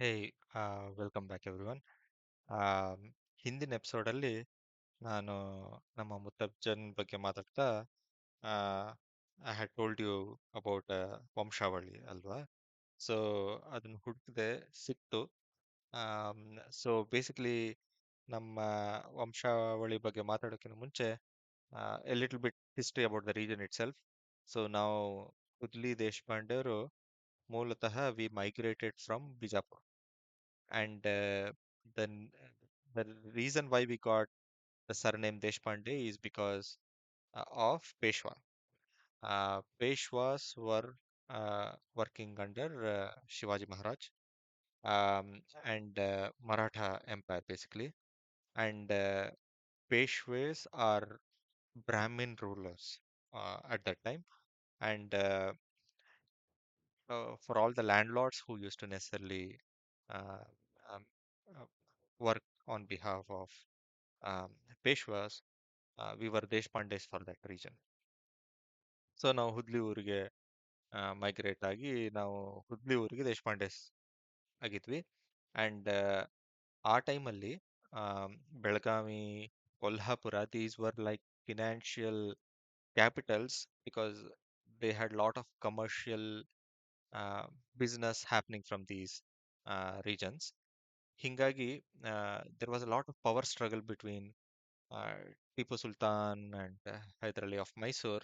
ಹೇ welcome back everyone. Um, ಹಿಂದಿನ ಎಪಿಸೋಡಲ್ಲಿ ನಾನು ನಮ್ಮ ಮುತ್ತಜ್ಜನ್ ಬಗ್ಗೆ ಮಾತಾಡ್ತಾ I had told you about ವಂಶಾವಳಿ ಅಲ್ವಾ. ಸೊ ಅದನ್ನು ಹುಡುಕಿದೆ, ಸಿಕ್ತು. ಸೊ ಬೇಸಿಕಲಿ ನಮ್ಮ ವಂಶಾವಳಿ ಬಗ್ಗೆ ಮಾತಾಡೋಕ್ಕಿಂತ ಮುಂಚೆ a little bit history about the region itself. So ನಾವು ಹುದ್ಲಿ ದೇಶಪಾಂಡೆ ಅವರು ಮೂಲತಃ we migrated from Bijapur. And the reason why we got the surname Deshpande is because of Peshwa. Peshwas were working under Shivaji Maharaj, and Maratha Empire basically. And Peshwas are Brahmin rulers at that time. And for all the landlords who used to necessarily uh, um, uh, work on behalf of um, Peshwas, we were Deshpandes for that region. So ನಾವು ಹುದ್ಲಿ ಊರಿಗೆ migrate ಆಗಿ ನಾವು ಹುದ್ಲಿ ಊರಿಗೆ ದೇಶಪಾಂಡೆಸ್ ಆಗಿದ್ವಿ. And ಆ ಟೈಮಲ್ಲಿ Belagavi, Kolhapur, these were like financial capitals because they had lot of commercial business happening from these regions. ಹಿಂಗಾಗಿ there was a lot of power struggle between Tipu Sultan and Hyder Ali of Mysore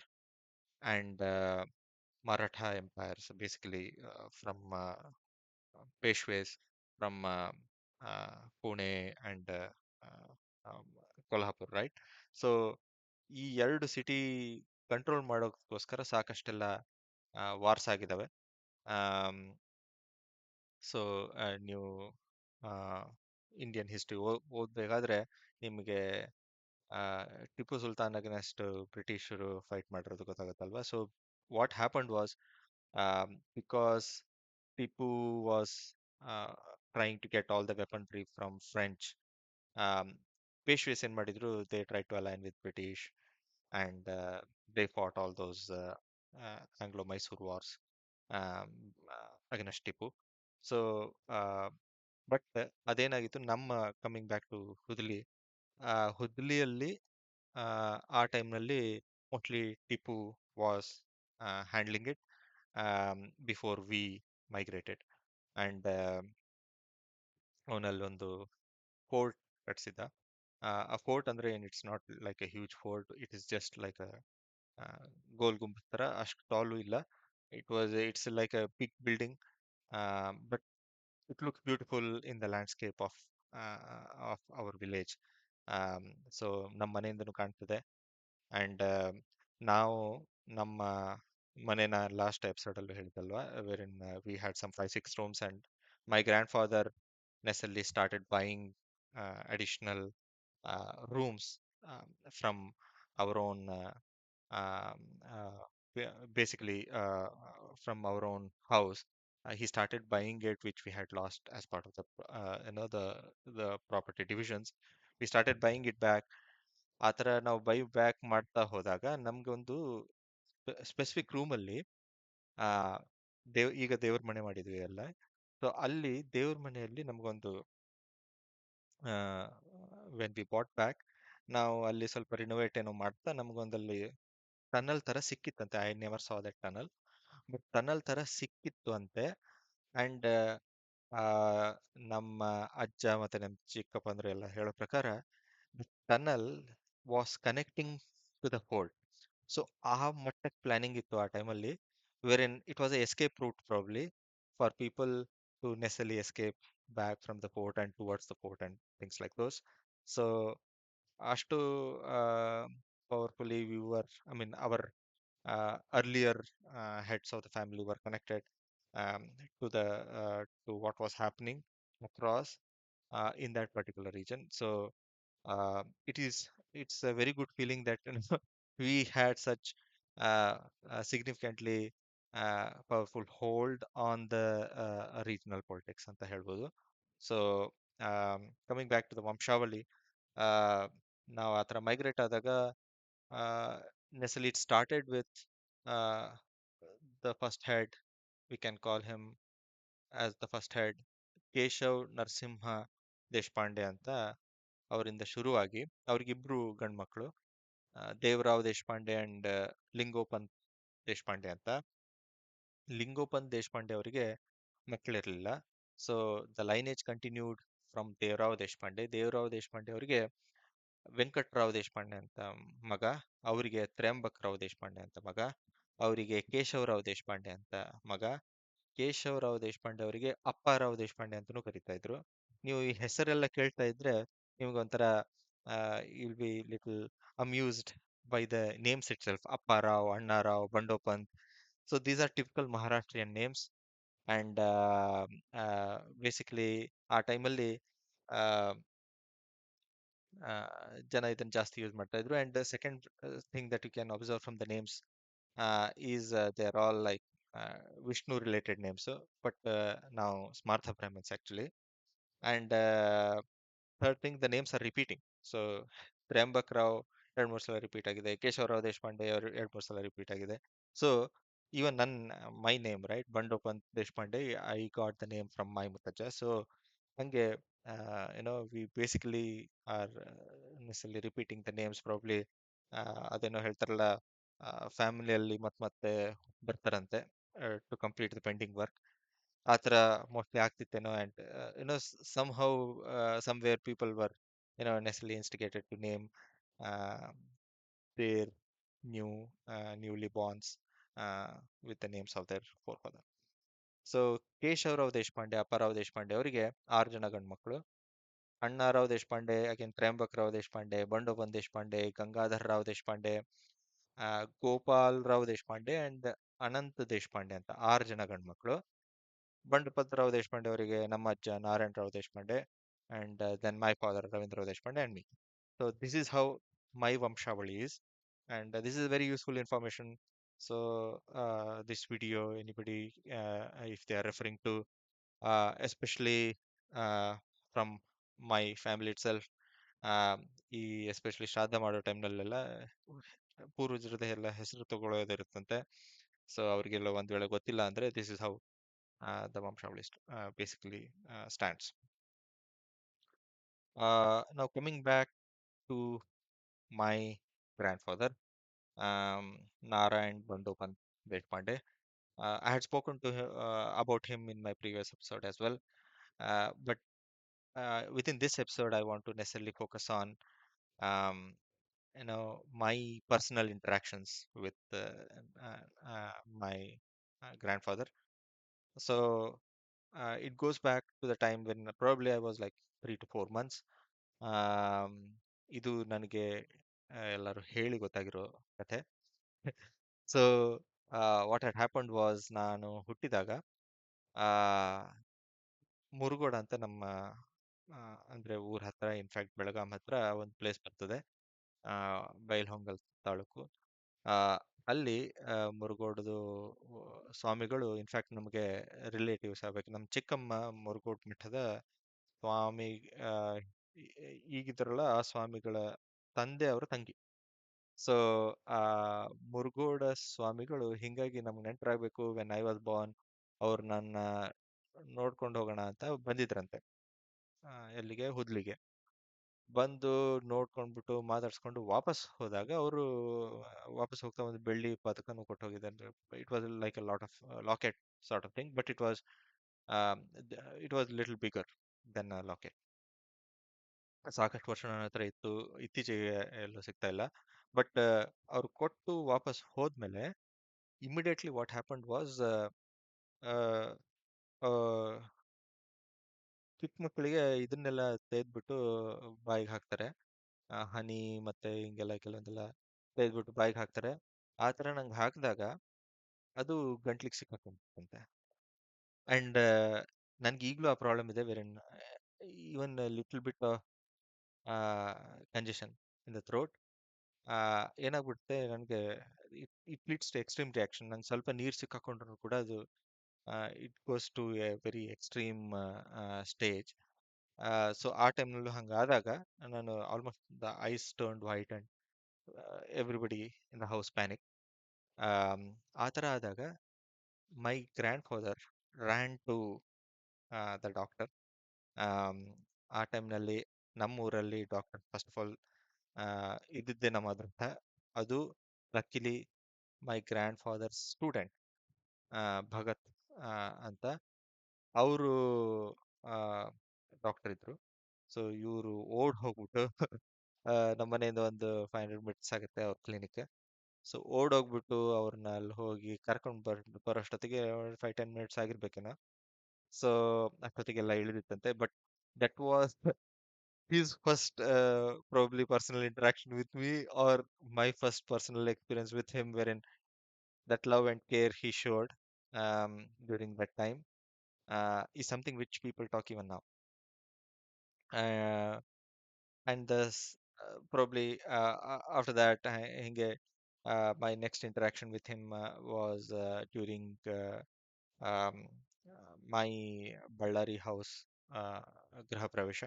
and Maratha empires, basically from Peshwas from Pune and uh, um, Kolhapur, right? So ಈ ಎರಡು city control ಮಾಡೋಕ್ಕೋಸ್ಕರ ಸಾಕಷ್ಟೆಲ್ಲ wars ಆಗಿದ್ದಾವೆ. So ನೀವು Indian history ಓದಬೇಕಾದ್ರೆ ನಿಮಗೆ ಆ, Tipu Sultan against ಬ್ರಿಟಿಷರು ಫೈಟ್ ಮಾಡಿರೋದು ಗೊತ್ತಾಗುತ್ತಲ್ವಾ. So what happened was because Tipu was trying to get all the weaponry from French. Peshwas ಏನ್ ಮಾಡಿದ್ರು, they try to align with British and they fought all those Anglo Mysore wars against Tipu. So but ಅದೇನಾಗಿತ್ತು, ನಮ್ಮ coming back to Hudli, ಹುದ್ಲಿಯಲ್ಲಿ ಆ ಟೈಮ್ನಲ್ಲಿ mostly Tipu was handling it before we migrated. And ಅವನಲ್ಲೊಂದು fort ಕಟ್ಸಿದ್ದ. ಆ ಫೋರ್ಟ್ ಅಂದ್ರೆ ಏನ್, it's not like a huge fort, it is just like a Gol Gumbaz ಥರ, ಅಷ್ಟು ಟಾಲು ಇಲ್ಲ. It's like a big building, but it looks beautiful in the landscape of our village. So ನಮ್ಮ ಮನೆಯಿಂದನೂ ಕಾಣ್ತದೆ. ಅಂಡ್ ನಾವು ನಮ್ಮ ಮನೆನ ಲಾಸ್ಟ್ ಎಪಿಸೋಡ್ ಅಲ್ಲೂ ಹೇಳಿದಲ್ವಾ, where in we had some 5-6 rooms, and my grandfather necessarily started buying additional rooms from our own um, basically from our own house. He started buying it, which we had lost as part of the the property divisions. We started buying it back. ಆ ಥರ ನಾವು buy back ಮಾಡ್ತಾ ಹೋದಾಗ ನಮ್ಗೆ ಒಂದು specific ರೂಮಲ್ಲಿ ಆ ಈಗ ದೇವ್ರ ಮನೆ ಮಾಡಿದ್ವಿ ಎಲ್ಲ. ಸೊ ಅಲ್ಲಿ ದೇವ್ರ ಮನೆಯಲ್ಲಿ ನಮಗೊಂದು ವೆನ್ ವಿ ಬಾಟ್ ಬ್ಯಾಕ್, ನಾವು ಅಲ್ಲಿ ಸ್ವಲ್ಪ ರಿನೋವೇಟ್ ಏನೋ ಮಾಡ್ತಾ ನಮಗೊಂದಲ್ಲಿ ಟನಲ್ ತರ ಸಿಕ್ಕಿತ್ತಂತೆ. I never saw that tunnel, but tunnel ತರ ಸಿಕ್ಕಿತ್ತು ಅಂತೆ. ಅಂಡ್ ನಮ್ಮ ಅಜ್ಜ ಮತ್ತೆ ನಮ್ಮ ಚಿಕ್ಕಪ್ಪ ಅಂದ್ರೆ ಎಲ್ಲ ಹೇಳೋ ಪ್ರಕಾರ tunnel was connecting to the fort. So ಆ ಮಟ್ಟಕ್ಕೆ ಪ್ಲಾನಿಂಗ್ ಇತ್ತು ಆ ಟೈಮಲ್ಲಿ, where in it was a escape route probably for people to necessarily escape back from the fort and towards the fort and things like those. So ಅಷ್ಟು powerfully we were, I mean our earlier heads of the family were connected um, to the to what was happening across in that particular region. So uh, it is it's a very good feeling that we had such significantly powerful hold on the regional politics ಅಂತ ಹೇಳ್ಬೋದು. So coming back to the ವಂಶಾವಳಿ, ನಾವು ಆ ಥರ migrate ಆದಾಗ necessarily it started with uh, the first head. We can call him as the first head. Keshav Narasimha Deshpande ಅಂತ ಅವರಿಂದ ಶುರುವಾಗಿ ಅವ್ರಿಗಿಬ್ರು ಗಂಡ್ಮಕ್ಳು, ದೇವರಾವ್ ದೇಶಪಾಂಡೆ ಅಂಡ್ ಲಿಂಗೋಪಂತ್ ದೇಶಪಾಂಡೆ ಅಂತ. ಲಿಂಗೋಪಂತ್ ದೇಶಪಾಂಡೆ ಅವರಿಗೆ ಮಕ್ಕಳಿರಲಿಲ್ಲ. So the lineage continued from Devrao Deshpande. Devrao Deshpande ಅವರಿಗೆ ವೆಂಕಟ್ರಾವ್ ದೇಶಪಾಂಡೆ ಅಂತ ಮಗ, ಅವರಿಗೆ ತ್ರ್ಯಂಬಕ್ ರಾವ್ ದೇಶಪಾಂಡೆ ಅಂತ ಮಗ, ಅವರಿಗೆ ಕೇಶವರಾವ್ ದೇಶಪಾಂಡೆ ಅಂತ ಮಗ, ಕೇಶವರಾವ್ ದೇಶಪಾಂಡೆ ಅವರಿಗೆ ಅಪ್ಪಾರಾವ್ ದೇಶಪಾಂಡೆ ಅಂತಲೂ ಕರಿತಾ ಇದ್ರು. ನೀವು ಈ ಹೆಸರೆಲ್ಲ ಕೇಳ್ತಾ ಇದ್ರೆ ನಿಮ್ಗೊಂಥರ will be little amused by the names itself. Apparao, Annarao, Bandopant. So these are typical Maharashtrian names. And basically ಆ ಟೈಮಲ್ಲಿ ಜನ ಇದನ್ನ ಜಾಸ್ತಿ ಯೂಸ್ ಮಾಡ್ತಾ ಇದ್ರು. And second thing that you can observe from the names is they are all like Vishnu related names, but ನಾವು Smartha Brahmins actually. And third thing, the names are repeating. So Tryambak Rao ಎರಡು ಮೂರು ಸಲ ರಿಪೀಟ್ ಆಗಿದೆ, ಕೇಶವರಾವ್ ದೇಶಪಾಂಡೆ ಅವರು ಎರಡು ಮೂರು ಸಲ ರಿಪೀಟ್ ಆಗಿದೆ. So even my name right, Bandopant Deshpande, I got the name from my ಮುತ್ತಜ್ಜ. ಸೊ ಹಂಗೆ we basically are necessarily repeating the names probably. ಅದೇನೋ ಹೇಳ್ತಾರಲ್ಲ, ಫ್ಯಾಮಿಲಿಯಲ್ಲಿ ಮತ್ತೆ ಬರ್ತಾರಂತೆ to complete the pending work. ಆ ಥರ ಮೋಸ್ಟ್ಲಿ ಆಗ್ತಿತ್ತೇನೋ. And somehow somewhere people were necessarily instigated to name uh, their new newly borns with the names of their forefather. So Keshav Rao Deshpande, Appa Rao Deshpande ಅವರಿಗೆ 6 ಜನ ಗಂಡು ಮಕ್ಕಳು. ಅಣ್ಣಾರಾವ್ ದೇಶಪಾಂಡೆ, ಅಗೇನ್ ತ್ರ್ಯಂಬಕ್ ರಾವ್ ದೇಶಪಾಂಡೆ, ಬಂಡೋಬಂದ್ ದೇಶಪಾಂಡೆ, ಗಂಗಾಧರ್ ರಾವ್ ದೇಶಪಾಂಡೆ, ಗೋಪಾಲ್ ರಾವ್ ದೇಶಪಾಂಡೆ ಅಂಡ್ ಅನಂತ್ ದೇಶಪಾಂಡೆ ಅಂತ 6 ಜನ ಗಂಡು ಮಕ್ಕಳು. ಬಂಡಪತರಾವ್ ದೇಶಪಾಂಡೆ ಅವರಿಗೆ ನಮ್ಮ ಅಜ್ಜ Narayanrao Deshpande, and then my father Ravindrarao Deshpande and me. So this is how my Vamshavali is, and this is very useful information. So this video, anybody, if they are referring to, especially uh, from my family itself, ಈ especially ಶ್ರಾದ್ದ ಮಾಡೋ ಟೈಮ್ನಲ್ಲೆಲ್ಲ ಪೂರ್ವಜರದ ಎಲ್ಲ ಹೆಸರು ತಗೊಳ್ಳೋದಿರುತ್ತಂತೆ. So ಅವ್ರಿಗೆಲ್ಲ ಒಂದ್ ವೇಳೆ ಗೊತ್ತಿಲ್ಲ ಅಂದ್ರೆ this is how the Vamshavali basically stands. Now coming back to my grandfather, Narayan Bandopant Deshpande. I had spoken to about him in my previous episode as well, but within this episode, I want to necessarily focus on um, my personal interactions with my grandfather. So it goes back to the time when probably I was like 3 to 4 months. Am, ಇದು ನನಗೆ ಎಲ್ಲರೂ ಹೇಳಿ ಗೊತ್ತಾಗಿರೋ ಕಥೆ. So what had happened was, ನಾನು ಹುಟ್ಟಿದಾಗ ಆ, ಮುರುಗೋಡ ಅಂತ ನಮ್ಮ ಆ, ಅಂದ್ರೆ ಊರ ಹತ್ರ, ಇನ್ಫ್ಯಾಕ್ಟ್ ಬೆಳಗಾಂ ಹತ್ರ ಒಂದು ಪ್ಲೇಸ್ ಬರ್ತದೆ, ಆ, ಬೈಲ್ಹೊಂಗಲ್ ತಾಲೂಕು. ಆ, ಅಲ್ಲಿ ಮುರುಗೋಡದು ಸ್ವಾಮಿಗಳು ಇನ್ಫ್ಯಾಕ್ಟ್ ನಮಗೆ ರಿಲೇಟಿವ್ಸ್ ಆಗ್ಬೇಕು. ನಮ್ಮ ಚಿಕ್ಕಮ್ಮ ಮುರುಗೋಡ್ ಮಠದ ಸ್ವಾಮಿ, ಆ, ಈಗಿದ್ರಲ್ಲ ಆ ಸ್ವಾಮಿಗಳ ತಂದೆ ಅವರ ತಂಗಿ. ಸೊ ಆ ಮುರುಗೋಡ ಸ್ವಾಮಿಗಳು ಹಿಂಗಾಗಿ ನಮ್ಗೆ ನೆಂಟರಾಗಬೇಕು, ವೆನ್ ಐ ವಾಸ್ ಬಾರ್ನ್ ಅವ್ರು ನನ್ನ ನೋಡ್ಕೊಂಡು ಹೋಗೋಣ ಅಂತ ಬಂದಿದ್ರಂತೆ. ಎಲ್ಲಿಗೆ? ಹುದ್ಲಿಗೆ ಬಂದು ನೋಡ್ಕೊಂಡ್ಬಿಟ್ಟು ಮಾತಾಡ್ಸ್ಕೊಂಡು ವಾಪಸ್ ಹೋದಾಗ ಅವರು ವಾಪಸ್ ಹೋಗ್ತಾ ಒಂದು ಬೆಳ್ಳಿ ಪದಕನೂ ಕೊಟ್ಟು ಹೋಗಿದ್ದಾರೆ. It was like a lot of locket sort of thing, but it was little bigger then locket. ಸಾಕಷ್ಟು ವರ್ಷ ನನ್ನ ಹತ್ರ ಇತ್ತು, ಇತ್ತೀಚೆಗೆ ಎಲ್ಲೂ ಸಿಗ್ತಾ ಇಲ್ಲ. ಬಟ್ ಅವ್ರು ಕೊಟ್ಟು ವಾಪಸ್ ಹೋದ್ಮೇಲೆ ಇಮಿಡಿಯೇಟ್ಲಿ ವಾಟ್ ಹ್ಯಾಪನ್ಡ್ ವಾಸ್, ಚಿಕ್ಕ ಮಕ್ಕಳಿಗೆ ಇದನ್ನೆಲ್ಲ ತೆಗೆದ್ಬಿಟ್ಟು ಬಾಯಿಗೆ ಹಾಕ್ತಾರೆ, ಹನಿ ಮತ್ತೆ ಹಿಂಗೆಲ್ಲ ಕೆಲವೊಂದೆಲ್ಲ ತೆಗೆದ್ಬಿಟ್ಟು ಬಾಯಿಗೆ ಹಾಕ್ತಾರೆ. ಆ ಥರ ನಂಗೆ ಹಾಕಿದಾಗ ಅದು ಗಂಟ್ಲಿಗೆ ಸಿಕ್ಕಾಕೊಂಡ್ಬಿಟ್ಟಂತೆ. ಅಂಡ್ ನನ್ಗೆ ಈಗಲೂ ಆ ಪ್ರಾಬ್ಲಮ್ ಇದೆ, where even little bit congestion in the throat. ಏನಾಗ್ಬಿಡುತ್ತೆ ನನಗೆ, it leads to extreme reaction. ನಂಗೆ ಸ್ವಲ್ಪ ನೀರು ಸಿಕ್ಕಾಕೊಂಡ್ರು ಕೂಡ ಅದು it goes to a very extreme stage. So ಆ ಟೈಮ್ನಲ್ಲೂ ಹಂಗಾದಾಗ ನಾನು almost the eyes turned white and everybody in the house panic. ಆ ಥರ ಆದಾಗ my grandfather ran to the doctor. Um, ಆ ಟೈಮ್ನಲ್ಲಿ ನಮ್ಮೂರಲ್ಲಿ ಡಾಕ್ಟರ್ ಫಸ್ಟ್ ಆಫ್ ಆಲ್ ಇದ್ದಿದ್ದೇ ನಮ್ಮ ಅದೃಷ್ಟ. ಅದು ಲಕ್ಕಿಲಿ ಮೈ ಗ್ರ್ಯಾಂಡ್ ಫಾದರ್ ಸ್ಟೂಡೆಂಟ್, ಭಗತ್ ಅಂತ ಅವರು ಡಾಕ್ಟರ್ ಇದ್ರು. ಸೊ ಇವರು ಓಡ್ ಹೋಗ್ಬಿಟ್ಟು ನಮ್ಮ ಮನೆಯಿಂದ ಒಂದು 500 ಮೀಟರ್ಸ್ ಆಗುತ್ತೆ ಅವ್ರ ಕ್ಲಿನಿಕ್. ಸೊ ಓಡೋಗ್ಬಿಟ್ಟು ಅವ್ರನ್ನ ಅಲ್ಲಿ ಹೋಗಿ ಕರ್ಕೊಂಡು ಬರೋಷ್ಟೊತ್ತಿಗೆ 5-10 ಮಿನಿಟ್ಸ್ ಆಗಿರ್ಬೇಕೇನೋ. ಸೊ ಅಷ್ಟೊತ್ತಿಗೆಲ್ಲ ಇಳಿದಿತ್ತಂತೆ. But that was his first probably personal interaction with me, or my first personal experience with him, wherein that love and care he showed during that time is something which people talk even now. Uh, and probably after that, my next interaction with him was during um, my Ballari house ಗೃಹ ಪ್ರವೇಶ.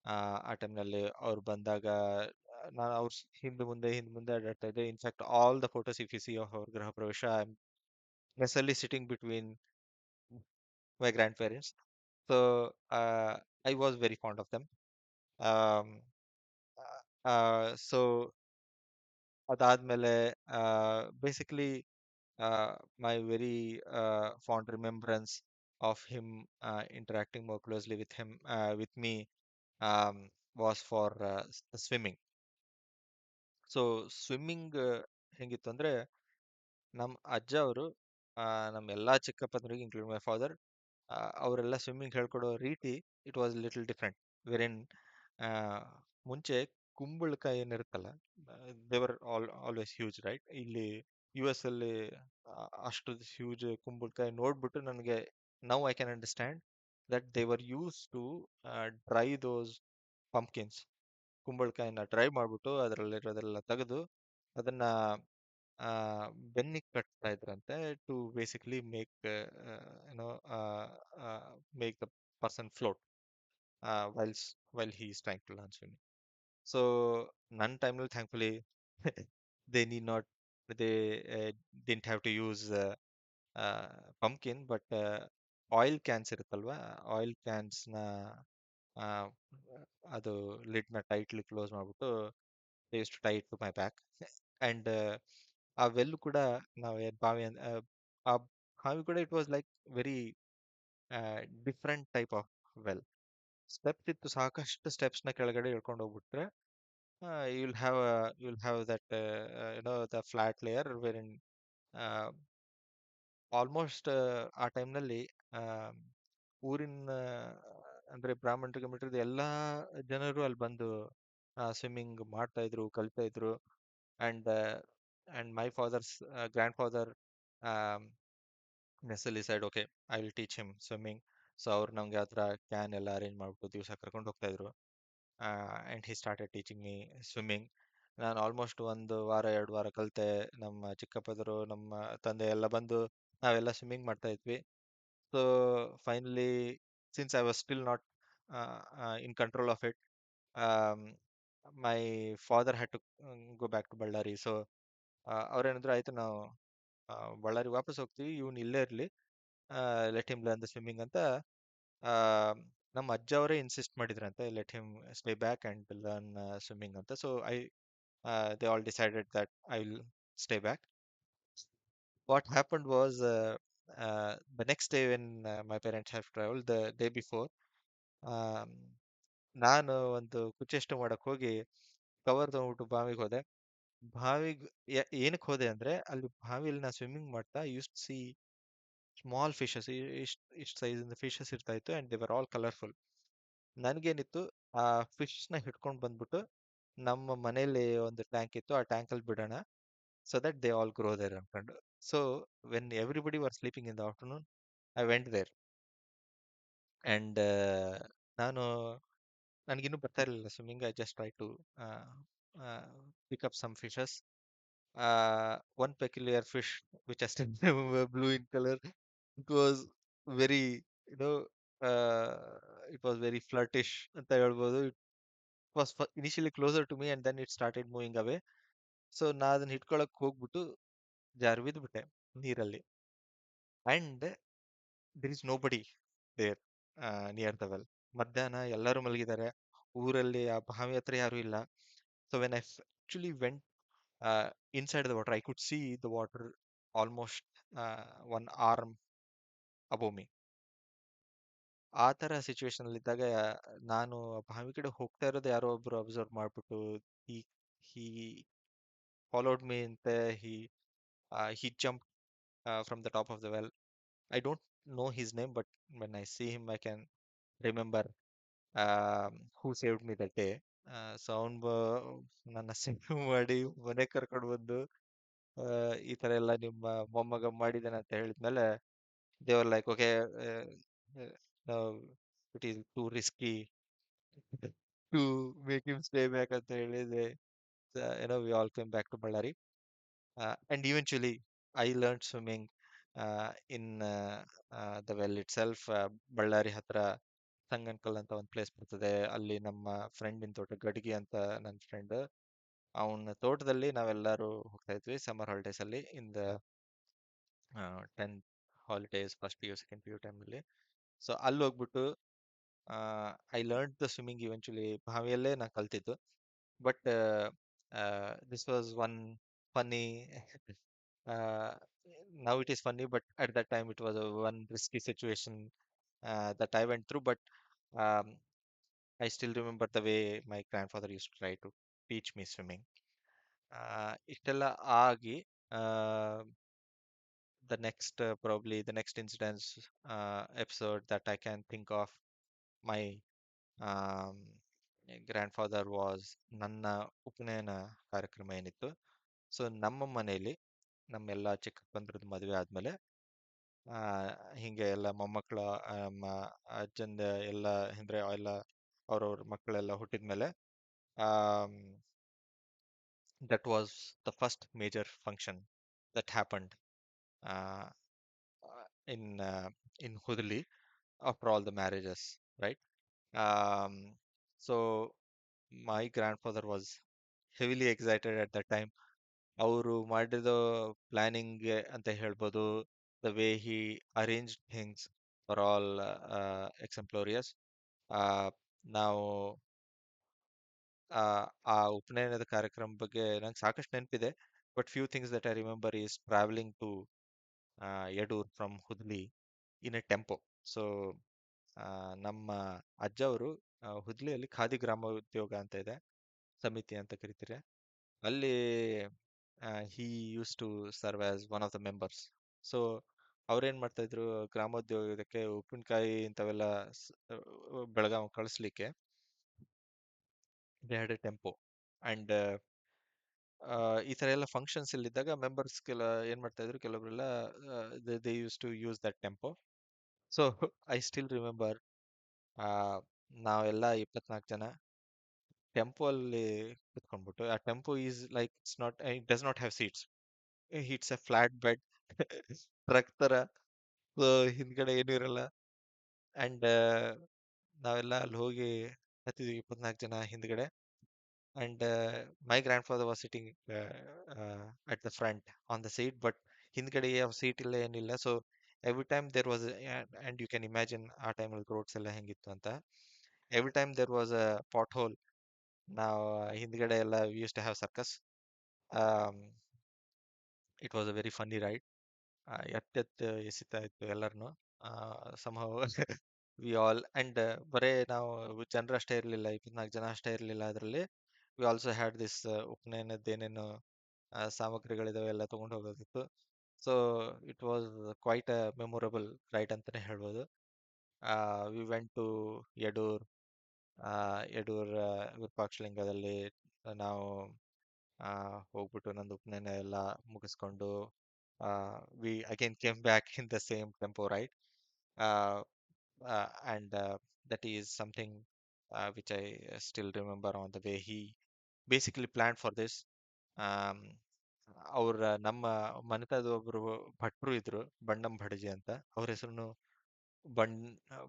ಆ ಟೈಮ್ನಲ್ಲಿ ಅವ್ರು ಬಂದಾಗ ನಾನು ಅವ್ರ ಹಿಂದೆ ಮುಂದೆ ಅಡ್ಡಾಡ್ತಾ ಇದ್ದೆ. In fact all the photos if you see of ಅವ್ರ ಗೃಹ ಪ್ರವೇಶ, I am nicely sitting between my grandparents. So I was very fond of them. So ಅದಾದ್ಮೇಲೆ basically my very fond remembrance of him interacting more closely with me um, was for swimming. So swimming ಹೆಂಗಿತ್ತು ಅಂದ್ರೆ, ನಮ್ಮ ಅಜ್ಜ ಅವರು ನಮ್ಮ ಎಲ್ಲಾ ಚಿಕ್ಕಪ್ಪಂದ್ರಿಗೆ include my father, ಅವರೆಲ್ಲ ಸ್ವಿಮ್ಮಿಂಗ್ ಹೇಳ್ಕೊಡೋ ರೀತಿ ಇಟ್ ವಾಸ್ ಲಿಟಲ್ ಡಿಫ್ರೆಂಟ್. ವೆರಿನ್ ಮುಂಚೆ ಕುಂಬಳಕಾಯಿ ಏನಿರುತ್ತಲ್ಲ, ದೇವರ್ ಆಲ್ವೇಸ್ ಹ್ಯೂಜ್ ರೈಟ್. ಇಲ್ಲಿ ಯು ಎಸ್ ಅಲ್ಲಿ ಅಷ್ಟು ಹ್ಯೂಜ್ ಕುಂಬಳಕಾಯಿ ನೋಡ್ಬಿಟ್ಟು ನನಗೆ now I can understand that they were used to dry those pumpkins. ಕುಂಬಳಕಾಯಿನ ಡ್ರೈ ಮಾಡ್ಬಿಟ್ಟು ಅದರಲ್ಲಿರೋದೆಲ್ಲ ತೆಗೆದು ಅದನ್ನ ಆ, ಬೆನ್ನಿಗೆ ಕಟ್ತಾ ಇದ್ರಂತೆ, to basically you know make the person float wiles while he is trying to learn swimming. So ನನ್ನ ಟೈಮಲ್ಲಿ thankfully they need not they didn't have to use pumpkin, but oil cans ಇರುತ್ತಲ್ವಾ, ಆಯಿಲ್ ಕ್ಯಾನ್ಸ್ನ ಅದು ಲಿಡ್ನ ಟೈಟ್ಲಿ ಕ್ಲೋಸ್ ಮಾಡ್ಬಿಟ್ಟು they use to tie it to my back. And ಆ well ಕೂಡ ನಾವು ಆ ಬಾವಿ ಕೂಡ it was like very different type of well. Steps ಇತ್ತು, ಸಾಕಷ್ಟು ಸ್ಟೆಪ್ಸ್ನ ಕೆಳಗಡೆ ಇಳ್ಕೊಂಡು ಹೋಗ್ಬಿಟ್ರೆ you'll have that the flat layer wherein almost ಆ ಟೈಮ್ನಲ್ಲಿ ಊರಿನ ಅಂದ್ರೆ ಬ್ರಾಹ್ಮಣರಿಗೆ ಮಿಟ್ರಿದ ಎಲ್ಲಾ ಜನರು ಅಲ್ಲಿ ಬಂದು ಸ್ವಿಮ್ಮಿಂಗ್ ಮಾಡ್ತಾ ಇದ್ರು, ಕಲಿತಾ ಇದ್ರು. And and my father's grandfather nicely side, okay I will teach him swimming. So ಅವ್ರು ನಮ್ಗೆ ಆ ಥರ ಕ್ಯಾನ್ ಎಲ್ಲ ಅರೇಂಜ್ ಮಾಡ್ಬಿಟ್ಟು ದಿವಸ ಕರ್ಕೊಂಡು ಹೋಗ್ತಾ ಇದ್ರು. And he started teaching me swimming. ನಾನು ಆಲ್ಮೋಸ್ಟ್ 1 ವಾರ 2 ವಾರ ಕಲಿತೆ. ನಮ್ಮ ಚಿಕ್ಕಪ್ಪದರು, ನಮ್ಮ ತಂದೆ ಎಲ್ಲ ಬಂದು ನಾವೆಲ್ಲ ಸ್ವಿಮ್ಮಿಂಗ್ ಮಾಡ್ತಾ ಇದ್ವಿ. So finally, since I was still not in control of it, my father had to go back to Bellary. So ಅವ್ರೇನಿದ್ರು, ಆಯ್ತು ನಾವು ಬಳ್ಳಾರಿ ವಾಪಸ್ ಹೋಗ್ತೀವಿ, ಇವ್ನು ಇಲ್ಲೇ ಇರಲಿ, let him learn the swimming ಅಂತ ಆ, ನಮ್ಮ ಅಜ್ಜ ಅವರೇ ಇನ್ಸಿಸ್ಟ್ ಮಾಡಿದ್ರಂತೆ, let him stay back and learn swimming ಅಂತ. So they all decided that I will stay back. What happened was, the next day when my parents have traveled, the day before, um, ನಾನು ಒಂದು ಕುಚೆಷ್ಟು ಮಾಡಕ್ ಹೋಗಿ cover ತಗೊಂಡ್ಬಿಟ್ಟು ಬಾವಿಗೆ ಹೋದೆ. ಬಾವಿಗೆ ಏನಕ್ಕೆ ಹೋದೆ ಅಂದ್ರೆ, ಅಲ್ಲಿ ಬಾವಿಯಲ್ಲಿ ನಾ ಸ್ವಿಮ್ಮಿಂಗ್ ಮಾಡ್ತಾ ಯೂಸ್ ಸಿ ಸ್ಮಾಲ್ ಫಿಶಸ್, ಇಷ್ಟು ಸೈಜ್ ಫಿಶಸ್ ಇರ್ತಾ ಇತ್ತು, and they were all colourful. ನನ್ಗೇನಿತ್ತು, ಆ ಫಿಶ್ ನ ಹಿಡ್ಕೊಂಡು ಬಂದ್ಬಿಟ್ಟು ನಮ್ಮ ಮನೇಲಿ ಒಂದು ಟ್ಯಾಂಕ್ ಇತ್ತು, ಆ ಟ್ಯಾಂಕ್ ಅಲ್ಲಿ ಬಿಡೋಣ, so that they all grow there ಅನ್ಕೊಂಡು. So when everybody was sleeping in the afternoon, I went there, and ನಾನು ನನಗಿನ್ನೂ ಬರ್ತಾ ಇರಲಿಲ್ಲ swimming. I just try to pick up some fishes. One peculiar fish which I still remember, blue in color. It was very, you know, uh, it was very flirtish ಅಂತ ಹೇಳ್ಬೋದು. It was initially closer to me and then it started moving away. So ನಾ ಅದನ್ನ ಹಿಡ್ಕೊಳಕ್ ಹೋಗ್ಬಿಟ್ಟು ಜಾರಿ ಬಿದ್ಬಿಟ್ಟೆ ನೀರಲ್ಲಿ. And there is nobody there. Near the well. ಮಧ್ಯಾಹ್ನ ಎಲ್ಲರೂ ಮಲಗಿದ್ದಾರೆ. ಊರಲ್ಲಿ ಆ ಬಾವಿ ಹತ್ರ ಯಾರು ಇಲ್ಲ. So when I actually vent inside the water, I could see the water almost 1 arm above me. ಆ ತರ ಸಿಚುವೇಶನ್ ಅಲ್ಲಿ ಇದ್ದಾಗ ನಾನು ಬಾವಿ ಕಡೆ ಹೋಗ್ತಾ ಇರೋದು ಯಾರೋ ಒಬ್ರು ಅಬ್ಸರ್ವ್ ಮಾಡ್ಬಿಟ್ಟು he he followed me ಅಂತ he jumped from the top of the well. I don't know his name, but when I see him, I can remember who saved me that day. So ಅವನ್ ನನ್ನ save ಮಾಡಿ ಮನೆ ಕರ್ಕೊಂಡು ಬಂದು ಈ ತರ ಎಲ್ಲ ನಿಮ್ಮ ಮೊಮ್ಮಗ ಮಾಡಿದಾನೆ ಅಂತ ಹೇಳಿದ್ಮೇಲೆ they were like, okay, no, it is too risky to make him stay back ಅಂತ ಹೇಳಿದೆ. We all came back to Ballari. And eventually, I learned swimming in the well itself. Ballari ಹತ್ರ ಸಂಗನ್ಕಲ್ ಅಂತ ಒಂದು ಪ್ಲೇಸ್ ಬರ್ತದೆ. ಅಲ್ಲಿ ನಮ್ಮ ಫ್ರೆಂಡಿನ ತೋಟ ಗಡಿಗೆ ಅಂತ ನನ್ನ ಫ್ರೆಂಡ್ ಅವನ ತೋಟದಲ್ಲಿ ನಾವೆಲ್ಲರೂ ಹೋಗ್ತಾ ಇದ್ವಿ ಸಮ್ಮರ್ ಹಾಲಿಡೇಸ್ ಅಲ್ಲಿ in the 10th holidays first P U second P U ಟೈಮಲ್ಲಿ. ಸೊ ಅಲ್ಲಿ ಹೋಗ್ಬಿಟ್ಟು I learn the swimming eventually ಬಾವಿಯಲ್ಲೇ ನಾನು ಕಲ್ತಿದ್ದು. But this was one funny uh, now it is funny, but at that time it was a one risky situation that I went through. But um, I still remember the way my grandfather used to try to teach me swimming. ಇಷ್ಟೆಲ್ಲ ಆಗಿ the next probably the next incidents episode that I can think of my um, grandfather was ನನ್ನ ಉಪನಯನ ಕಾರ್ಯಕ್ರಮ ಏನಿತ್ತು. So ನಮ್ಮ ಮನೆಯಲ್ಲಿ ನಮ್ಮೆಲ್ಲ ಚಿಕ್ಕಪ್ಪಂದ್ರದ್ದು ಮದುವೆ ಆದ್ಮೇಲೆ ಆ ಹಿಂಗೆ ಎಲ್ಲ ಮೊಮ್ಮಕ್ಕಳ ಅಜ್ಜಂದ ಎಲ್ಲ ಅಂದ್ರೆ ಎಲ್ಲ ಅವ್ರವ್ರ ಮಕ್ಕಳೆಲ್ಲ ಹುಟ್ಟಿದ್ಮೇಲೆ that was the first major function that happened uh, in Hudli after all the marriages, right? Um, so my grandfather was heavily excited at that time. ಅವರು ಮಾಡಿದ ಪ್ಲಾನಿಂಗ್ ಅಂತ ಹೇಳ್ಬೋದು. The way he arrange things for all ಎಕ್ಸೆಂಪ್ಲೋರಿಯಸ್. ನಾವು ಆ ಉಪನಯನದ ಕಾರ್ಯಕ್ರಮ ಬಗ್ಗೆ ನಂಗೆ ಸಾಕಷ್ಟು ನೆನಪಿದೆ. But few things that I remember is travelling to Yadur from Hudli in a tempo. So ನಮ್ಮ ಅಜ್ಜ ಅವರು ಹುದ್ಲಿಯಲ್ಲಿ ಖಾದಿ ಗ್ರಾಮೋದ್ಯೋಗ ಅಂತ ಇದೆ, ಸಮಿತಿ ಅಂತ ಕರಿತೀರಿ. ಅಲ್ಲಿ he used to serve as one of the members. So ಅವ್ರೇನ್ ಮಾಡ್ತಾ ಇದ್ರು, ಗ್ರಾಮೋದ್ಯೋಗಕ್ಕೆ ಉಪ್ಪಿನಕಾಯಿ ಇಂಥವೆಲ್ಲ ಬೆಳಗಾವ್ ಕಳಿಸ್ಲಿಕ್ಕೆ they had a tempo. And ಈ ತರ ಎಲ್ಲ ಫಂಕ್ಷನ್ಸ್ ಇಲ್ಲಿದ್ದಾಗ ಮೆಂಬರ್ಸ್ ಏನ್ ಮಾಡ್ತಾ ಇದ್ರು, ಕೆಲವರೆಲ್ಲ they use to use that tempo. So I still remember ನಾವೆಲ್ಲ 24 ಜನ ಟೆಂಪೋ ಅಲ್ಲಿ ಕುತ್ಕೊಂಡ್ಬಿಟ್ಟು, ಆ tempo is like it's not, it does not have seats, it's a flat bed truck ತರ. ಸೊ ಹಿಂದ್ಗಡೆ ಏನು ಇರಲ್ಲ. ಅಂಡ್ ನಾವೆಲ್ಲ ಅಲ್ಲಿ ಹೋಗಿ ಹತ್ತಿದ್ವಿ 24 ಜನ ಹಿಂದ್ಗಡೆ. And my grandfather was sitting at the front on the seat, but ಹಿಂದ್ಗಡೆ ಯಾವ ಸೀಟ್ ಇಲ್ಲ ಏನಿಲ್ಲ. So every time there was, and you can imagine ಆ ಟೈಮಲ್ಲಿ ರೋಡ್ಸ್ ಎಲ್ಲ ಹೆಂಗಿತ್ತು ಅಂತ. Every time there was a pothole. ನಾವು ಹಿಂದ್ಗಡೆ ಎಲ್ಲ we used to have circus. It was a very funny ride. ಎತ್ತೆತ್ತು ಎಸಿತಾ ಇತ್ತು ಎಲ್ಲರನ್ನು somehow ವಿ ಆಲ್. ಅಂಡ್ ಬರೇ ನಾವು ಜನರಷ್ಟೇ ಇರಲಿಲ್ಲ, 24 ಜನ ಅಷ್ಟೇ ಇರಲಿಲ್ಲ ಅದರಲ್ಲಿ. ವಿ ಆಲ್ಸೋ ಹ್ಯಾಡ್ ದಿಸ್ ಉಪನಯನದ್ದು ಏನೇನು ಸಾಮಗ್ರಿಗಳಿದಾವೆ ಎಲ್ಲ ತಗೊಂಡು ಹೋಗೋದಿತ್ತು. So it was quite a memorable ride ಅಂತಾನೆ ಹೇಳ್ಬೋದು. We went to Yadur. Yadur ವಿರೂಪಾಕ್ಷಲಿಂಗದಲ್ಲಿ ನಾವು ಹೋಗ್ಬಿಟ್ಟು ನಂದು ಉಪನಯನ ಎಲ್ಲ ಮುಗಿಸ್ಕೊಂಡು we again came back in the same tempo ride. And that is something which I still remember on the way he basically planned for this. Am, ಅವ್ರ ನಮ್ಮ ಮನೆತದ ಒಬ್ರು ಭಟ್ರು ಇದ್ರು, ಬಂಡಂ ಭಡಜಿ ಅಂತ. ಅವ್ರ ಹೆಸರು ಬಂಡ್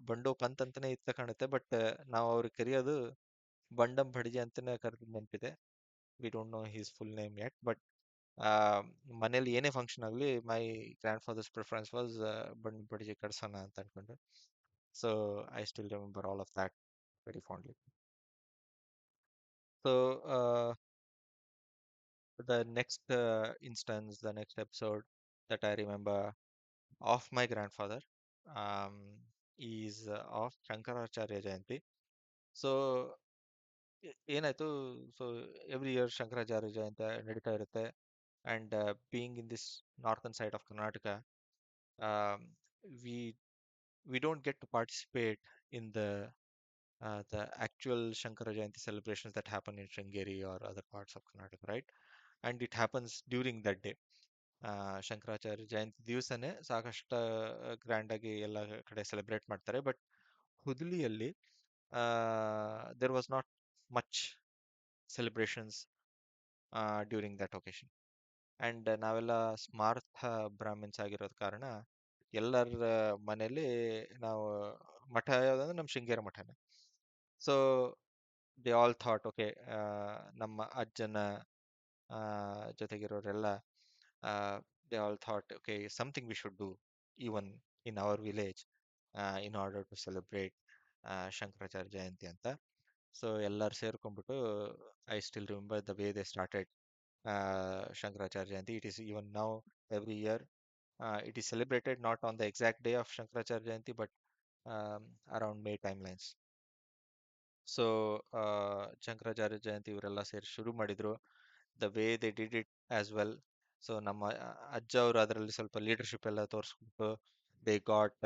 ಬಂಡೋ ಪಂತ್ ಅಂತಾನೆ ಇತ್ತ ಕಾಣುತ್ತೆ, ಬಟ್ ನಾವು ಅವ್ರಿಗೆ ಕರೆಯೋದು ಬಂಡಂ ಭಡಜಿ ಅಂತಾನೆ ಕರೆದು ನೆನಪಿದೆ. We don't know his full name yet, but ಮನೇಲಿ ಏನೇ ಫಂಕ್ಷನ್ ಆಗಲಿ my grandfather's preference was ಬಂಡಂ ಭಡಜಿ ಕಡ್ಸೋಣ ಅಂತ ಅನ್ಕೊಂಡು. So I still remember all of that very fondly. So the next instance, the next episode that I remember of my grandfather um, is of Shankaracharya Jayanti. So ಏನಾಯ್ತು, so every year Shankaracharya Jayanti ನಡೀತಾ ಇರುತ್ತೆ. And being in this northern side of Karnataka, we we don't get to participate in the actual Shankara Jayanti celebrations that happen in Sringeri or other parts of Karnataka, right? And it happens during that day. Shankaracharya Jayanti ದಿವಸನೇ ಸಾಕಷ್ಟು grand ಆಗಿ ಎಲ್ಲ ಕಡೆ celebrate ಮಾಡ್ತಾರೆ. But ಹುದಲಿಯಲ್ಲಿ there was not much celebrations during that occasion. And ನಾವೆಲ್ಲ Smartha Brahmins ಆಗಿರೋದ್ ಕಾರಣ ಎಲ್ಲರ ಮನೇಲಿ ನಾವು ಮಠ ಯಾವ್ದಂದ್ರೆ ನಮ್ಮ ಶೃಂಗೇರಿ ಮಠನೇ. So they all thought okay, ನಮ್ಮ ಅಜ್ಜನ ಜೊತೆಗಿರೋರೆಲ್ಲ they all thought okay, something we should do even in our village in order to celebrate Shankaracharya Jayanti ಅಂತ. ಸೊ ಎಲ್ಲರೂ ಸೇರ್ಕೊಂಡ್ಬಿಟ್ಟು, I still remember the way they started Shankaracharya Jayanti. It is even now every year. It is celebrated not on the exact day of Shankaracharya Jayanti, but um, around May timelines. So Shankaracharya Jayanti ಇವರೆಲ್ಲ ಸೇರಿ ಶುರು ಮಾಡಿದ್ರು. The way they did it as well. So ನಮ್ಮ ಅಜ್ಜ ಅವರು ಅದರಲ್ಲಿ ಸ್ವಲ್ಪ leadership ಎಲ್ಲ ತೋರಿಸ್ಬಿಟ್ಟು, ದೇ ಗಾಟ್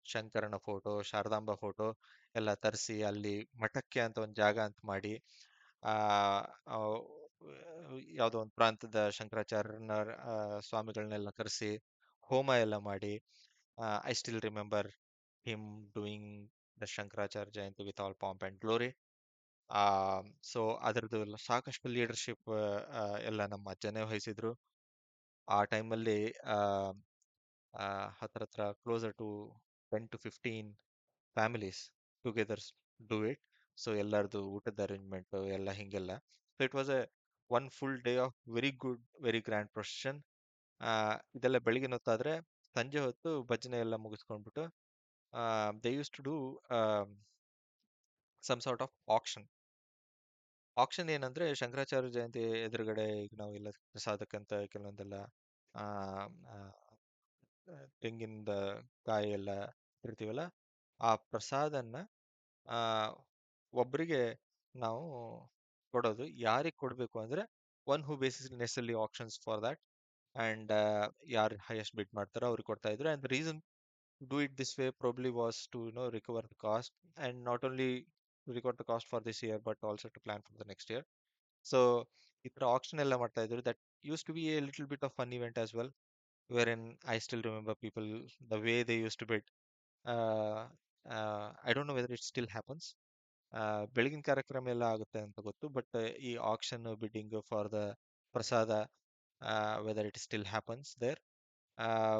ಶಂಕರನ ಫೋಟೋ, ಶಾರದಾಂಬ ಫೋಟೋ ಎಲ್ಲ ತರಿಸಿ ಅಲ್ಲಿ ಮಠಕ್ಕೆ ಅಂತ ಒಂದು ಜಾಗ ಅಂತ ಮಾಡಿ, ಆ ಆ, ಯಾವುದೋ ಒಂದು ಪ್ರಾಂತದ ಶಂಕರಾಚಾರ್ಯನ ಸ್ವಾಮಿಗಳನ್ನೆಲ್ಲ ಕರೆಸಿ ಹೋಮ ಎಲ್ಲ ಮಾಡಿ, I still remember him doing the Shankaracharya Jayanti with all pomp and glory. ಆ ಸೊ ಅದರದ್ದು ಸಾಕಷ್ಟು ಲೀಡರ್ಶಿಪ್ ಎಲ್ಲ ನಮ್ಮ ಅಜ್ಜನೇ ವಹಿಸಿದ್ರು. ಆ ಟೈಮಲ್ಲಿ ಹತ್ರ ಹತ್ರ closer to 10 to 15 families together do it. So ಎಲ್ಲರದು ಊಟದ ಅರೇಂಜ್ಮೆಂಟ್ ಎಲ್ಲ ಹಿಂಗೆಲ್ಲ. So it was a one full day of very good, very grand procession. ಇದೆಲ್ಲ ಬೆಳಿಗಿನ ಹೊತ್ತಾದ್ರೆ, ಸಂಜೆ ಹೊತ್ತು ಭಜನೆ ಎಲ್ಲ ಮುಗಿಸ್ಕೊಂಡ್ಬಿಟ್ಟು they use to do some sort of auction. Auction ಏನಂದ್ರೆ, ಶಂಕರಾಚಾರ್ಯ ಜಯಂತಿ ಎದುರುಗಡೆ ಈಗ ನಾವೆಲ್ಲ ಪ್ರಸಾದಕ್ಕಂತ ಕೆಲವೊಂದೆಲ್ಲ ಆ ಆ, ತೆಂಗಿನ ಕಾಯಿ ಎಲ್ಲ ಇರ್ತೀವಲ್ಲ, ಆ ಪ್ರಸಾದನ್ನ ಆ ಒಬ್ಬರಿಗೆ ನಾವು ಕೊಡೋದು. ಯಾರಿಗೆ ಕೊಡಬೇಕು ಅಂದ್ರೆ, one who basis nicely auctions for that. And ಯಾರು ಹೈಯೆಸ್ಟ್ ಬಿಡ್ ಮಾಡ್ತಾರೋ ಅವ್ರಿಗೆ ಕೊಡ್ತಾ ಇದ್ರು. And the reason to do it this way probably was to recover the cost, and not only to recover the cost for this year but also to plan for the next year. So ಈ ತರ action ಎಲ್ಲ ಮಾಡ್ತಾ ಇದ್ರು. That used to be a little bit of fun event as well, wherein I still remember people, the way they used to bid. uh, I don't know whether it still happens. ಬೆಳಗಿನ ಕಾರ್ಯಕ್ರಮ ಎಲ್ಲ ಆಗುತ್ತೆ ಅಂತ ಗೊತ್ತು, but ಈ auction bidding for the prasada, whether it still happens there.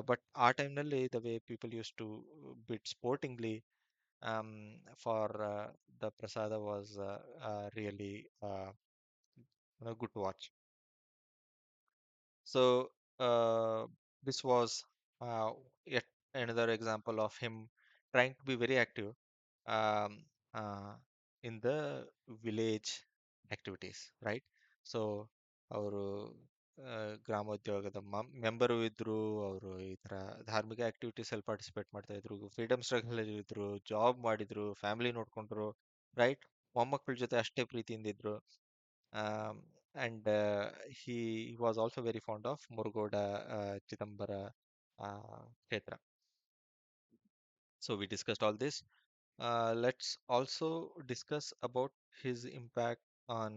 But ಆ ಟೈಮ್ನಲ್ಲಿ the way people use to bid sportingly um, for the prasada was really good to watch. So this was yet another example of him trying to be very active um, uh, in the village activities, right? So ಅವರು ಗ್ರಾಮೋದ್ಯೋಗದ member ಇದ್ರು, ಅವರು ಈ ತರ ಧಾರ್ಮಿಕ activities ಅಲ್ಲಿ participate ಮಾಡ್ತಾ ಇದ್ರು, freedom struggle ಅಲ್ಲಿ ಇದ್ರು, ಜಾಬ್ ಮಾಡಿದ್ರು, ಫ್ಯಾಮಿಲಿ ನೋಡ್ಕೊಂಡ್ರು, ರೈಟ್? ಮೊಮ್ಮಕ್ಕಳ ಜೊತೆ ಅಷ್ಟೇ ಪ್ರೀತಿಯಿಂದ ಇದ್ರು. And he was also very fond of Murugoda Chidambara ಕ್ಷೇತ್ರ. So we discussed all this. Let's also discuss about his impact on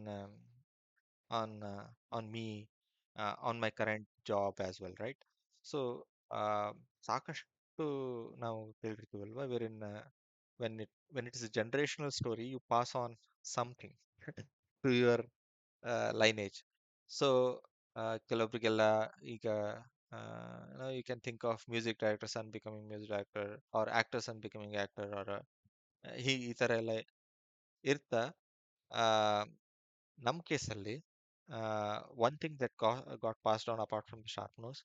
on me, on my current job as well, right? So ಸಾಕಷ್ಟು ನಾವು ಕೇಳಿರ್ತೀವಲ್ವಾ, wherein when it is a generational story, you pass on something to your lineage. So ಕೆಲವೊಬ್ರಿಗೆಲ್ಲ ಈಗ you can think of music director son becoming music director, or actor son becoming actor, or ಈ ತರ ಎಲ್ಲ ಇರ್ತಾ, ನಮ್ಮ ಕೇಸಲ್ಲಿ one thing that got passed on apart from the sharp nose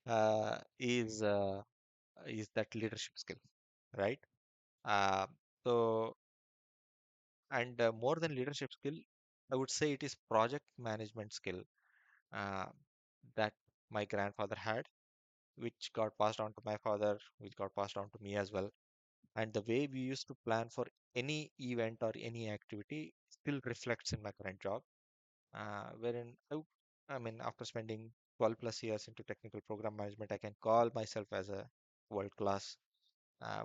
uh, is uh, is that leadership skill, right? Uh, so, and more than leadership skill, I would say it is project management skill uh, that my grandfather had, which got passed on to my father, which got passed on to me as well. And the way we used to plan for any event or any activity still reflects in my current job, wherein I mean, after spending 12 plus years into technical program management, I can call myself as a world class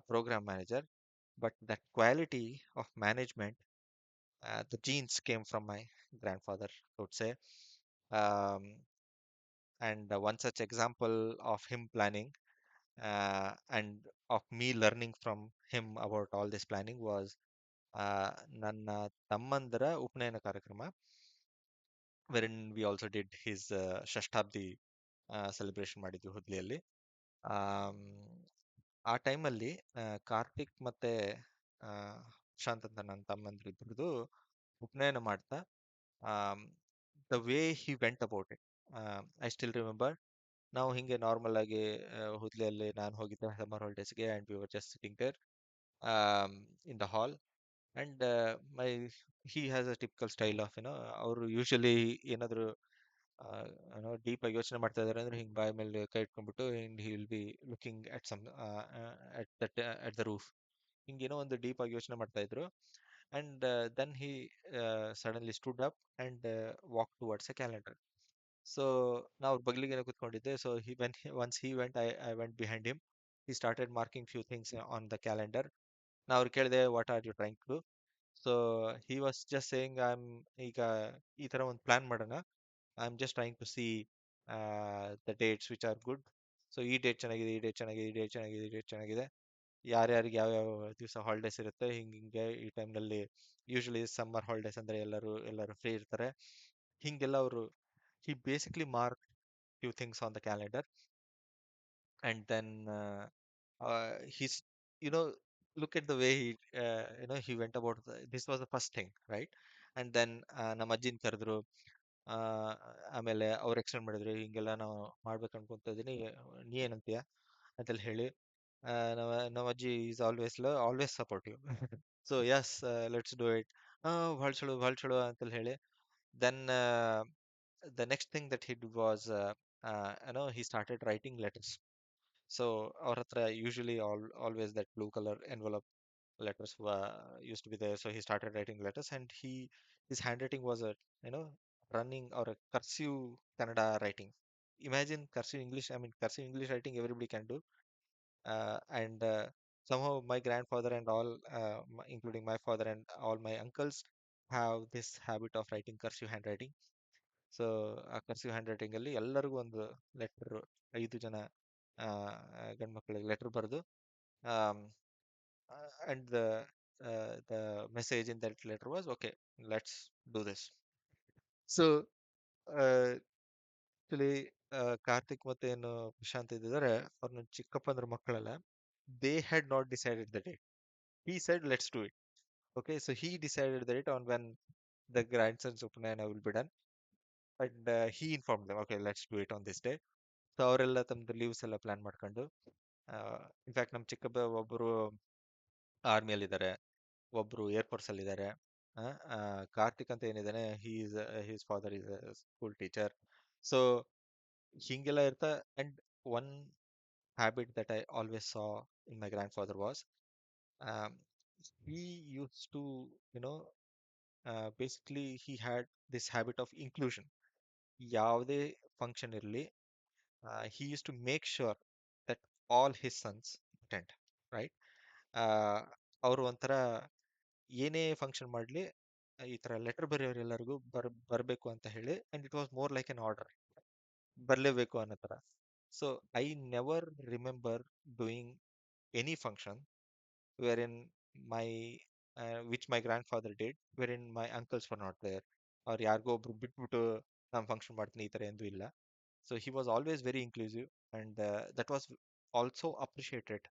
program manager. But that quality of management, the genes came from my grandfather, I would say. Um, and one such example of him planning and of me learning from him about all this planning was ನನ್ನ ತಮ್ಮಂದರ ಉಪನಯನ ಕಾರ್ಯಕ್ರಮ, wherein we also did his ಷಷ್ಠಾಬ್ದಿ celebration ಮಾಡಿದ್ವಿ ಹುದ್ಲಿಯಲ್ಲಿ. Am, ಆ ಟೈಮಲ್ಲಿ ಕಾರ್ತಿಕ್ ಮತ್ತೆ ಆ, ಪ್ರಶಾಂತ್ ಅಂತ ನನ್ನ ತಮ್ಮಂದ್ರು ಇಬ್ಬರದು ಉಪನಯನ ಮಾಡ್ತಾ, the way he went about it, I still remember. ನಾವು ಹಿಂಗೆ ನಾರ್ಮಲ್ ಆಗಿ ಹುದ್ಲಿಯಲ್ಲಿ ನಾನು ಹೋಗಿದ್ದೆ ಸಮ್ಮರ್ ಹಾಲಿಡೇಸ್ಗೆ, and we were just sitting there in the hall. And my he has a typical style of ಅವರು ಯೂಶಲಿ ಏನಾದ್ರು ಡೀಪ್ ಆಗಿ ಯೋಚನೆ ಮಾಡ್ತಾ ಇದಾರೆ ಅಂದ್ರೆ ಹಿಂಗ್ ಬಾಯ್ ಮೇಲೆ ಕೈ ಇಟ್ಕೊಂಡ್ಬಿಟ್ಟು he will be looking at some at that at the roof, ಹಿಂಗೇನೋ ಒಂದು ಡೀಪ್ ಆಗಿ ಯೋಚನೆ ಮಾಡ್ತಾ ಇದ್ರು. And then he suddenly stood up and walk towards a calendar. So ನಾವು ಅವ್ರ ಬಗ್ಲಿಗೆ ಕೂತ್ಕೊಂಡಿದ್ದೆ. So he when once he went, I went behind him. He started marking few things on the calendar. ನಾ ಅವ್ರಿಗೆ ಕೇಳಿದೆ, what are you trying to do? So he was just saying, ಈಗ ಈ ತರ ಒಂದು ಪ್ಲಾನ್ ಮಾಡೋಣ. I am just trying to see the dates which are good. So ಈ date ಚೆನ್ನಾಗಿದೆ, ಈ ಡೇಟ್ ಚೆನ್ನಾಗಿದೆ, ಈ ಡೇಟ್ ಚೆನ್ನಾಗಿದೆ, ಈ ಡೇಟ್ ಚೆನ್ನಾಗಿದೆ, ಯಾರ್ಯಾರಿಗೆ ಯಾವ್ಯಾವ ದಿವಸ ಹಾಲಿಡೇಸ್ ಇರುತ್ತೆ, ಹಿಂಗೆ ಈ ಟೈಮ್ನಲ್ಲಿ ಯೂಶಲಿ ಸಮ್ಮರ್ ಹಾಲಿಡೇಸ್ ಅಂದ್ರೆ ಎಲ್ಲರೂ ಫ್ರೀ ಇರ್ತಾರೆ. ಹಿಂಗೆಲ್ಲ ಅವರು, he basically marked few things on the calendar. And then he's, you know, look at the way he he went about this was the first thing, right? And then ನಮ್ಮ ಅಜ್ಜಿನ ಕರೆದ್ರು. ಆ, ಆಮೇಲೆ ಅವ್ರು ಎಕ್ಸ್ಟೆಂಡ್ ಮಾಡಿದ್ರು, ಹಿಂಗೆಲ್ಲ ನಾವು ಮಾಡ್ಬೇಕು ಅನ್ಕೊಂತ ಇದೀನಿ, ನೀ ಏನಂತೀಯ ಅಂತೆಲ್ಲ ಹೇಳಿ. ನಮ್ಮ ಅಜ್ಜಿ is always supportive. So yes, let's do it, ಭಾಳ ಚಲೋ ಅಂತೆಲ್ಲ ಹೇಳಿ. Then the next thing that he did was, he started writing letters. So our hatra usually always that blue color envelope letters used to be there. So he started writing letters, and his handwriting was a, you know running or a cursive Kannada writing. Imagine cursive English. I mean, cursive English writing everybody can do. And somehow my grandfather and all, including my father and all my uncles, have this habit of writing cursive handwriting. So ಆ cursive hand writing ಅಲ್ಲಿ ಎಲ್ಲರಿಗೂ ಒಂದು letter, 5 ಜನ ಗಂಡು ಮಕ್ಕಳಿಗೆ letter ಬರೆದು, and the message in that letter was, okay, let's do this. So actually Karthik ಮತ್ತೆ ಏನು ಪ್ರಶಾಂತ್ ಇದ್ದಿದ್ದಾರೆ, ಅವ್ರನ್ನ ಚಿಕ್ಕಪ್ಪಂದ್ರ ಮಕ್ಕಳೆಲ್ಲ, they had not decided the date. He said let's do it. Okay, so he decided the date on when the grandsons ಉಪನಯನ will be done. And he inform them, okay, let's do it on this day. So ಅವರೆಲ್ಲ ತಮ್ಮದು leaves ಎಲ್ಲ plan ಮಾಡ್ಕೊಂಡು, in fact ನಮ್ಮ ಚಿಕ್ಕಪ್ಪ ಒಬ್ಬರು ಆರ್ಮಿಯಲ್ಲಿದ್ದಾರೆ, ಒಬ್ರು air force ಅಲ್ಲಿ ಇದ್ದಾರೆ. ಕಾರ್ತಿಕ್ ಅಂತ ಏನಿದ್ದಾನೆ, he's father is school teacher. So ಹಿಂಗೆಲ್ಲ ಇರ್ತಾ. And one habit that I always saw in my grandfather was, he used to, you know, basically he had this habit of inclusion. ಯಾವುದೇ function ಇರಲಿ, he used to make sure that all his sons attend, right? ಅವರು ಒಂಥರ ಏನೇ function ಮಾಡಲಿ, ಈ ತರ letter ಬರೆಯೋರೆಲ್ಲರಿಗೂ ಬರಬೇಕು ಅಂತ ಹೇಳಿ, and it was more like an order, ಬರಲೇಬೇಕು ಅನ್ನೋ ತರ. So I never remember doing any function wherein my which my grandfather did, wherein my uncles were not there, or ಯಾರಿಗೋ ಒಬ್ರು ಬಿಟ್ಬಿಟ್ಟು ನಾನು ಫಂಕ್ಷನ್ ಮಾಡ್ತೀನಿ, ಈ ತರ ಎಂದೂ ಇಲ್ಲ. So he was always very inclusive, and that was also appreciated,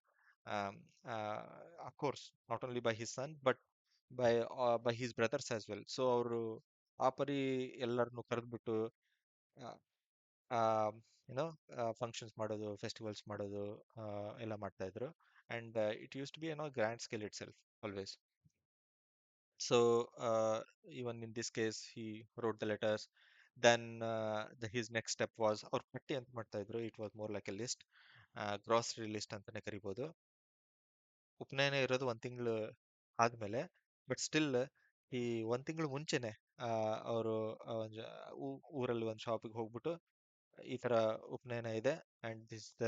um, uh, of course, not only by his son but by his brothers as well. So ಅವರು ಆ ಪರಿ ಎಲ್ಲರನ್ನು ಕರೆದ್ಬಿಟ್ಟು ಫಂಕ್ಷನ್ಸ್ ಮಾಡೋದು, ಫೆಸ್ಟಿವಲ್ಸ್ ಮಾಡೋದು, ಎಲ್ಲ ಮಾಡ್ತಾ ಇದ್ರು. and it used to be, grand scale itself always. So even in this case, he wrote the letters. Then his next step was ಅವ್ರು ಪಟ್ಟಿ ಅಂತ ಮಾಡ್ತಾ ಇದ್ರು. It was more like a list, grocery list ಅಂತಾನೆ ಕರಿಬೋದು. ಉಪನಯನ ಇರೋದು ಒಂದ್ ತಿಂಗಳು ಆದ್ಮೇಲೆ, ಬಟ್ ಸ್ಟಿಲ್ ಈ ಒಂದ್ ತಿಂಗಳು ಮುಂಚೆನೆ ಅವರು ಊರಲ್ಲಿ ಒಂದು ಶಾಪಿಗೆ ಹೋಗ್ಬಿಟ್ಟು ಈ ತರ ಉಪನಯನ ಇದೆ and this the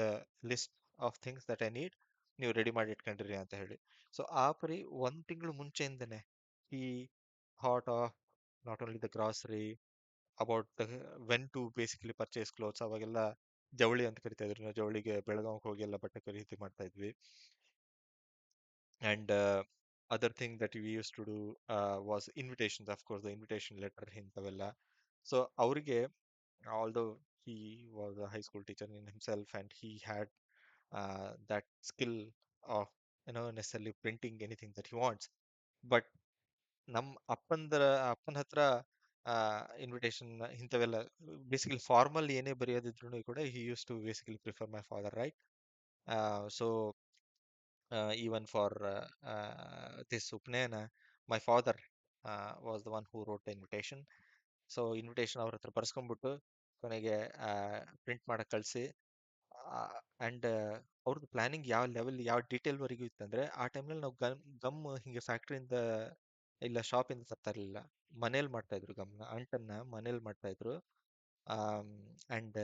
list of things that I need, ನೀವು ರೆಡಿ ಮಾಡಿ ಇಟ್ಕೊಂಡಿರಿ ಅಂತ ಹೇಳಿ. ಸೊ ಆ ಪರಿ ಒಂದ್ ತಿಂಗಳು ಮುಂಚೆಯಿಂದನೇ ಈ thought of not only the grocery, about the when to basically purchase clothes. ಅವಾಗೆಲ್ಲ ಜವಳಿ ಅಂತ ಕರಿತಾ ಇದ್ರು, ನಾವು ಜವಳಿಗೆ ಬೆಳಗಾವಿಗೆ ಹೋಗಿ ಎಲ್ಲ ಬಟ್ಟೆ ಖರೀದಿ ಮಾಡ್ತಾ ಇದ್ವಿ. And other thing that we used to do was invitations, of course, the invitation letter ಇಂಥವೆಲ್ಲ. So ಅವರಿಗೆ, although he was a high school teacher in himself and he had that skill of necessarily printing anything that he wants, but ನಮ್ಮ ಅಪ್ಪನ ಹತ್ರ invitation ಇಂಥವೆಲ್ಲ basically formal ಏನೇ ಬರೆಯೋದಿದ್ರು ಕೂಡ he used to basically prefer my father, right? So even for this Upnayana, my father was the one who wrote the invitation. So invitation ಅವ್ರ ಹತ್ರ ಬರ್ಸ್ಕೊಂಡ್ಬಿಟ್ಟು ಕೊನೆಗೆ print ಮಾಡಕ್ ಕಳಿಸಿ. ಅಂಡ್ ಅವ್ರದ್ದು ಪ್ಲಾನಿಂಗ್ ಯಾವ ಲೆವೆಲ್, ಯಾವ ಡೀಟೇಲ್ ವರೆಗೂ ಇತ್ತಂದ್ರೆ, ಆ ಟೈಮ್ನಲ್ಲಿ ನಾವು ಗಮ್ ಹಿಂಗೆ ಫ್ಯಾಕ್ಟ್ರಿಯಿಂದ ಇಲ್ಲ ಶಾಪಿಂದ ತರ್ತಾ ಇರಲಿಲ್ಲ, ಮನೇಲಿ ಮಾಡ್ತಾ ಇದ್ರು. ಅಂಟನ್ನ ಮನೇಲಿ ಮಾಡ್ತಾ ಇದ್ರು. And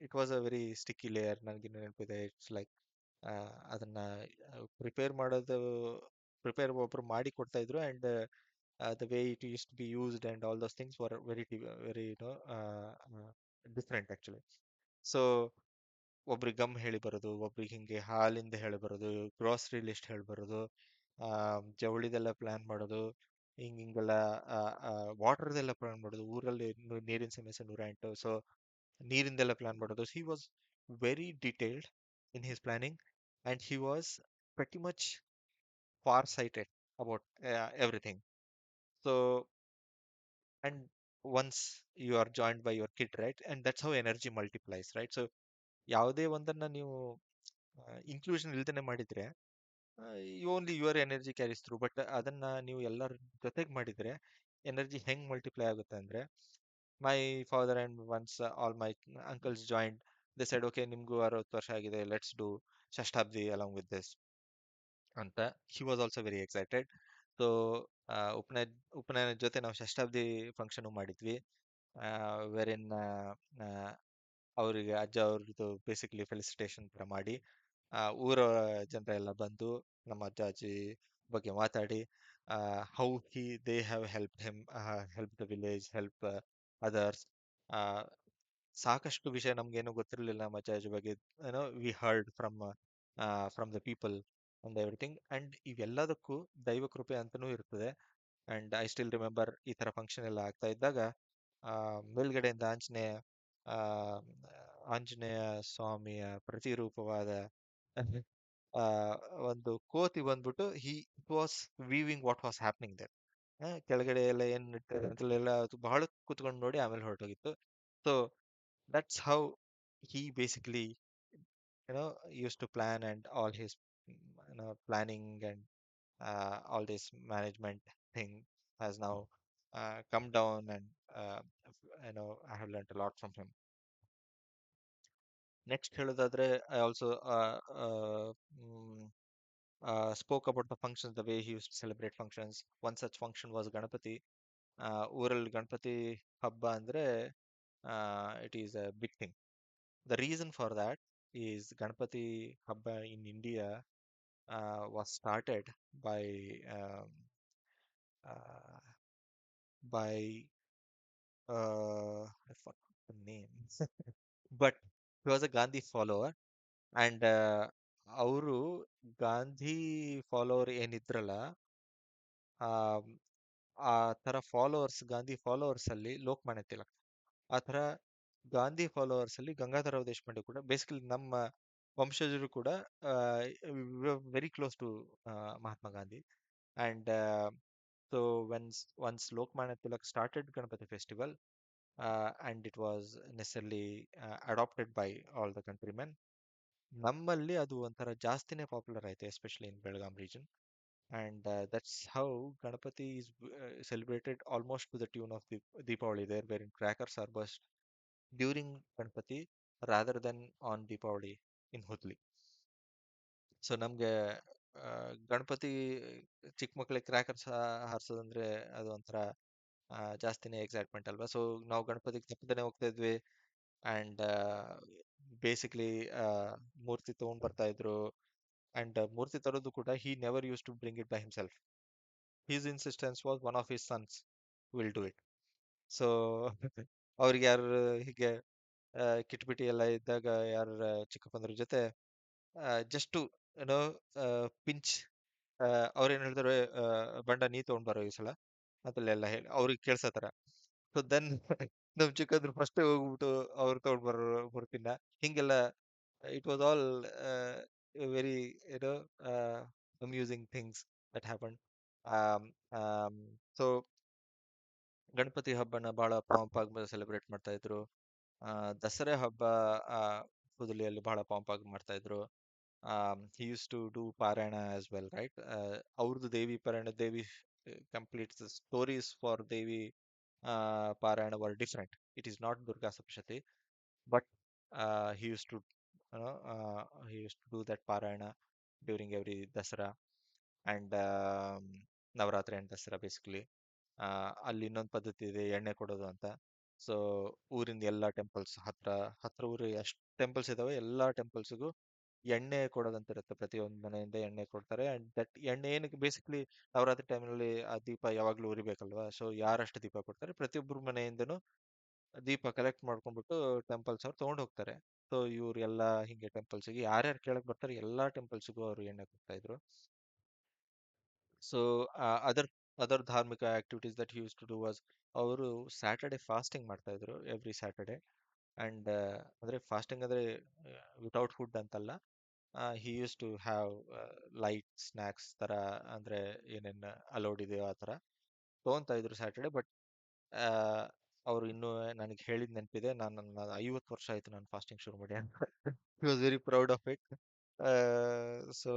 it was a very sticky layer. ನನಗೆ ನೆನಪಿದೆ, ಇಟ್ಸ್ ಲೈಕ್ ಅದನ್ನ ಪ್ರಿಪೇರ್ ಒಬ್ರು ಮಾಡಿ ಕೊಡ್ತಾ ಇದ್ರು. And the way it used to be used and all those things were very different actually. So ಒಬ್ರಿಗೆ ಗಮ್ ಹೇಳಿ ಬರೋದು, ಒಬ್ರಿಗೆ ಹಿಂಗೆ ಹಾಲಿಂದ ಹೇಳಿ ಬರೋದು, ಗ್ರೋಸರಿ ಲಿಸ್ಟ್ ಹೇಳಿ ಬರೋದು, ಜವಳಿದೆಲ್ಲ ಪ್ಲಾನ್ ಮಾಡೋದು, ಹಿಂಗೆಲ್ಲ ವಾಟರ್ದೆಲ್ಲ ಪ್ಲಾನ್ ಮಾಡೋದು. ಊರಲ್ಲಿ ನೀರಿನ ಸಮಸ್ಯೆ 108, ಸೊ ನೀರಿಂದೆಲ್ಲ ಪ್ಲಾನ್ ಮಾಡೋದು. ಹಿ was very detailed in his planning, and he was pretty much far sighted about everything. So, and once you are joined by your kid, right, and that's how energy multiplies, right? So ಯಾವುದೇ ಒಂದನ್ನ ನೀವು inclusion ಇಲ್ದೇನೆ ಮಾಡಿದ್ರೆ, only your energy carries through. But ಅದನ್ನ ನೀವು ಎಲ್ಲರ ಜೊತೆಗೆ ಮಾಡಿದ್ರೆ ಎನರ್ಜಿ ಹೆಂಗ್ ಮಲ್ಟಿಪ್ಲೈ ಆಗುತ್ತೆ ಅಂದ್ರೆ, my father and once all my uncles joined, they said okay, ನಿಮ್ಗೂ 60 ವರ್ಷ ಆಗಿದೆ, ಲೆಟ್ಸ್ ಡೂ ಶತಾಬ್ದಿ ಅಲಾಂಗ್ ವಿತ್ ದಿಸ್ ಅಂತ. He was also very excited. So ಉಪನಯ ಉಪನಯನದ ಜೊತೆ ನಾವು ಶತಾಬ್ದಿ ಫಂಕ್ಷನ್ ಮಾಡಿದ್ವಿ, ವೆರಿನ್ ಅವರಿಗೆ ಅಜ್ಜ ಅವ್ರದ್ದು ಬೇಸಿಕಲಿ ಫೆಲಿಸಿಟೇಷನ್ ತರ ಮಾಡಿ, ಊರ ಜನರೆಲ್ಲ ಬಂದು ನಮ್ಮ ಅಜ್ಜ ಅಜ್ಜಿ ಬಗ್ಗೆ ಮಾತಾಡಿ, how they have help the village, help others. ಸಾಕಷ್ಟು ವಿಷಯ ನಮ್ಗೇನು ಗೊತ್ತಿರಲಿಲ್ಲ ನಮ್ಮ ಅಜ್ಜ ಅಜ್ಜಿ ಬಗ್ಗೆ, we heard from the people and everything. And ಇವೆಲ್ಲದಕ್ಕೂ ದೈವ ಕೃಪೆ ಅಂತನೂ ಇರ್ತದೆ. ಅಂಡ್ ಐ ಸ್ಟಿಲ್ ರಿಮೆಂಬರ್ ಈ ತರ ಫಂಕ್ಷನ್ ಎಲ್ಲ ಆಗ್ತಾ ಇದ್ದಾಗ ಮೇಲ್ಗಡೆಯಿಂದ ಆ, ಆಂಜನೇಯ ಸ್ವಾಮಿಯ ಪ್ರತಿರೂಪವಾದ ಆ, ಒಂದು ಕೋತಿ ಬಂದ್ಬಿಟ್ಟು it was viewing what was happening there. ಕೆಳಗಡೆ ಎಲ್ಲ ಏನ್ ಇಟ್ಟಿದ್ದಾರೆ ಅಂತೆಲ್ಲ ಬಹಳ ಕುತ್ಕೊಂಡು ನೋಡಿ ಆಮೇಲೆ ಹೊರಟೋಗಿತ್ತು. So that's how he basically used to plan, and all his planning and all this management thing has now come down, and I have learned a lot from him. Next ಹೇಳೋದಾದ್ರೆ, I also spoke about the functions, the way he used to celebrate functions. One such function was Ganapati. ಊರಲ್ಲಿ ಗಣಪತಿ ಹಬ್ಬ ಅಂದ್ರೆ it is a big thing. The reason for that is Ganpati Habba in India was started by um, uh, by I forgot the name, but he was a Gandhi follower, and ಅವರು Gandhi follower ಏನಿದ್ರಲ್ಲ, ಆ ಆ ತರ followers, Gandhi followers ಅಲ್ಲಿ ಲೋಕಮಾನ್ಯ ತಿಲಕ್, ಆ ಥರ Gandhi followers ಅಲ್ಲಿ ಗಂಗಾಧರರಾವ್ ದೇಶಪಾಂಡೆ ಕೂಡ, basically ನಮ್ಮ ವಂಶಜರು ಕೂಡ very close to Mahatma Gandhi. And so once Lokmanya Tilak started Ganpati festival, and it was necessarily adopted by all the countrymen, ನಮ್ಮಲ್ಲಿ ಅದು ಒಂಥರ ಜಾಸ್ತಿನೇ ಪಾಪ್ಯುಲರ್ ಆಯ್ತು, especially in Belgaum region. And that's how Ganapati is celebrated almost to the tune of Deepavali there, wherein crackers are burst during Ganpati rather than on Deepavali in Hudli. So ನಮ್ಗೆ ಗಣಪತಿ ಚಿಕ್ಕ ಮಕ್ಳಿಗೆ crackers ಹಾರಿಸೋದಂದ್ರೆ ಅದು ಒಂಥರ ಜಾಸ್ತಿನೇ excitement ಅಲ್ವಾ. So ನಾವು ಗಣಪತಿಗೆ ತಪ್ಪದೇನೆ ಹೋಗ್ತಾ ಇದ್ವಿ. ಅಂಡ್ ಬೇಸಿಕ್ಲಿ ಮೂರ್ತಿ ತಗೊಂಡ್ ಬರ್ತಾ ಇದ್ರು. ಅಂಡ್ ಮೂರ್ತಿ ತರೋದು ಕೂಡ he never used to bring it by himself. His insistence was one of his sons will do it. So ಅವ್ರಿಗೆ ಯಾರು ಹೀಗೆ ಕಿಟ್ಪಿಟಿ ಎಲ್ಲ ಇದ್ದಾಗ ಯಾರ ಚಿಕ್ಕಪ್ಪಂದ್ರ ಜೊತೆ ಜಸ್ಟ್ ಟು ಏನೋ ಪಿಂಚ್ ಅವ್ರೇನ್ ಹೇಳ್ತಾರೆ, ಬಂಡ ನೀ ತಗೊಂಡ್ ಬರೋ ಈ ಸಲ ಅದಲ್ಲೆಲ್ಲ ಹೇಳಿ ಅವ್ರಿಗೆ ಕೇಳ್ಸೋ ತರ. ಸೊ ದೆನ್ ನಮ್ ಚಿಕ್ಕಂದ್ರು ಫಸ್ಟ್ ಹೋಗ್ಬಿಟ್ಟು ಅವ್ರು ತಗೊಂಡ್ ಬರೋ ಮೂರ್ತಿನ ಹಿಂಗೆಲ್ಲ. ಇಟ್ ವಾಸ್ ಆಲ್ ವೆರಿ ಏನೋ amusing things that happen. So Ganapati ಹಬ್ಬನ ಬಹಳ ಪಾಂಪ್ ಆಗಿ ಸೆಲೆಬ್ರೇಟ್ ಮಾಡ್ತಾ ಇದ್ರು. ದಸರಾ ಹಬ್ಬ ಆ, ಹುದಲಿಯಲ್ಲಿ ಬಹಳ ಪಾಂಪ್ ಆಗಿ ಮಾಡ್ತಾ ಇದ್ರು. He used to do Parayana as well, right? ಅವ್ರದ್ದು ದೇವಿ ಪಾರಾಯಣ, ದೇವಿ complete the stories for Devi Parayana were different. It is not Durga Saptashati, but he used to, he used to do that Parayana during every Dasara and Navaratri and Dasara basically. ಅಲ್ಲಿ ಇನ್ನೊಂದು ಪದ್ಧತಿ ಇದೆ ಎಣ್ಣೆ ಕೊಡೋದು ಅಂತ. So ಊರಿಂದ ಎಲ್ಲಾ temples ಹತ್ರ ಹತ್ರ ಊರು ಎಷ್ಟು ಟೆಂಪಲ್ಸ್ ಇದಾವೆ ಎಲ್ಲಾ ಟೆಂಪಲ್ಸ್ಗೂ ಎಣ್ಣೆ ಕೊಡೋದಂತ ಇರುತ್ತೆ. ಪ್ರತಿಯೊಂದು ಮನೆಯಿಂದ ಎಣ್ಣೆ ಕೊಡ್ತಾರೆ. ಅಂಡ್ ದಟ್ ಎಣ್ಣೆ ಏನಕ್ಕೆ ಬೇಸಿಕ್ಲಿ ನವರಾತ್ರಿ ಟೈಮಲ್ಲಿ ಆ ದೀಪ ಯಾವಾಗ್ಲೂ ಉರಿಬೇಕಲ್ವಾ. ಸೊ ಯಾರಷ್ಟು ದೀಪ ಕೊಡ್ತಾರೆ ಪ್ರತಿಯೊಬ್ಬರು ಮನೆಯಿಂದನೂ ದೀಪ ಕಲೆಕ್ಟ್ ಮಾಡ್ಕೊಂಡ್ಬಿಟ್ಟು ಟೆಂಪಲ್ಸ್ ಅವ್ರು ತಗೊಂಡ್ ಹೋಗ್ತಾರೆ. ಸೊ ಇವ್ರು ಎಲ್ಲಾ ಹಿಂಗೆ ಟೆಂಪಲ್ಸ್ಗೆ ಯಾರ್ಯಾರು ಕೇಳಕ್ ಬರ್ತಾರೆ ಎಲ್ಲಾ ಟೆಂಪಲ್ಸ್ಗೂ ಅವರು ಎಣ್ಣೆ ಕೊಡ್ತಾ ಇದ್ರು. ಸೊ ಅದರ್ ಧಾರ್ಮಿಕ activities that used to do was ಅವರು ಸ್ಯಾಟರ್ಡೆ ಫಾಸ್ಟಿಂಗ್ ಮಾಡ್ತಾ ಇದ್ರು ಎವ್ರಿ ಸ್ಯಾಟರ್ಡೆ. ಅಂಡ್ ಅಂದ್ರೆ ಫಾಸ್ಟಿಂಗ್ ಅಂದ್ರೆ ವಿತೌಟ್ ಫುಡ್ ಅಂತಲ್ಲ. He used to have light snacks ತರ, ಅಂದ್ರೆ ಏನೇನ್ ಅಲೌಡ್ ಇದೆಯೋ ಆ ತರ ತಗೊಂತಾ ಇದ್ರು ಸ್ಯಾಟರ್ಡೆ. ಬಟ್ ಅವರು ಇನ್ನೂ ನನಗೆ ಹೇಳಿದ ನೆನಪಿದೆ, ನಾನು ನನ್ನ 50 ವರ್ಷ ಆಯ್ತು ನಾನು ಫಾಸ್ಟಿಂಗ್ ಶುರು ಮಾಡಿ ಅಂತ. He was very proud of it. So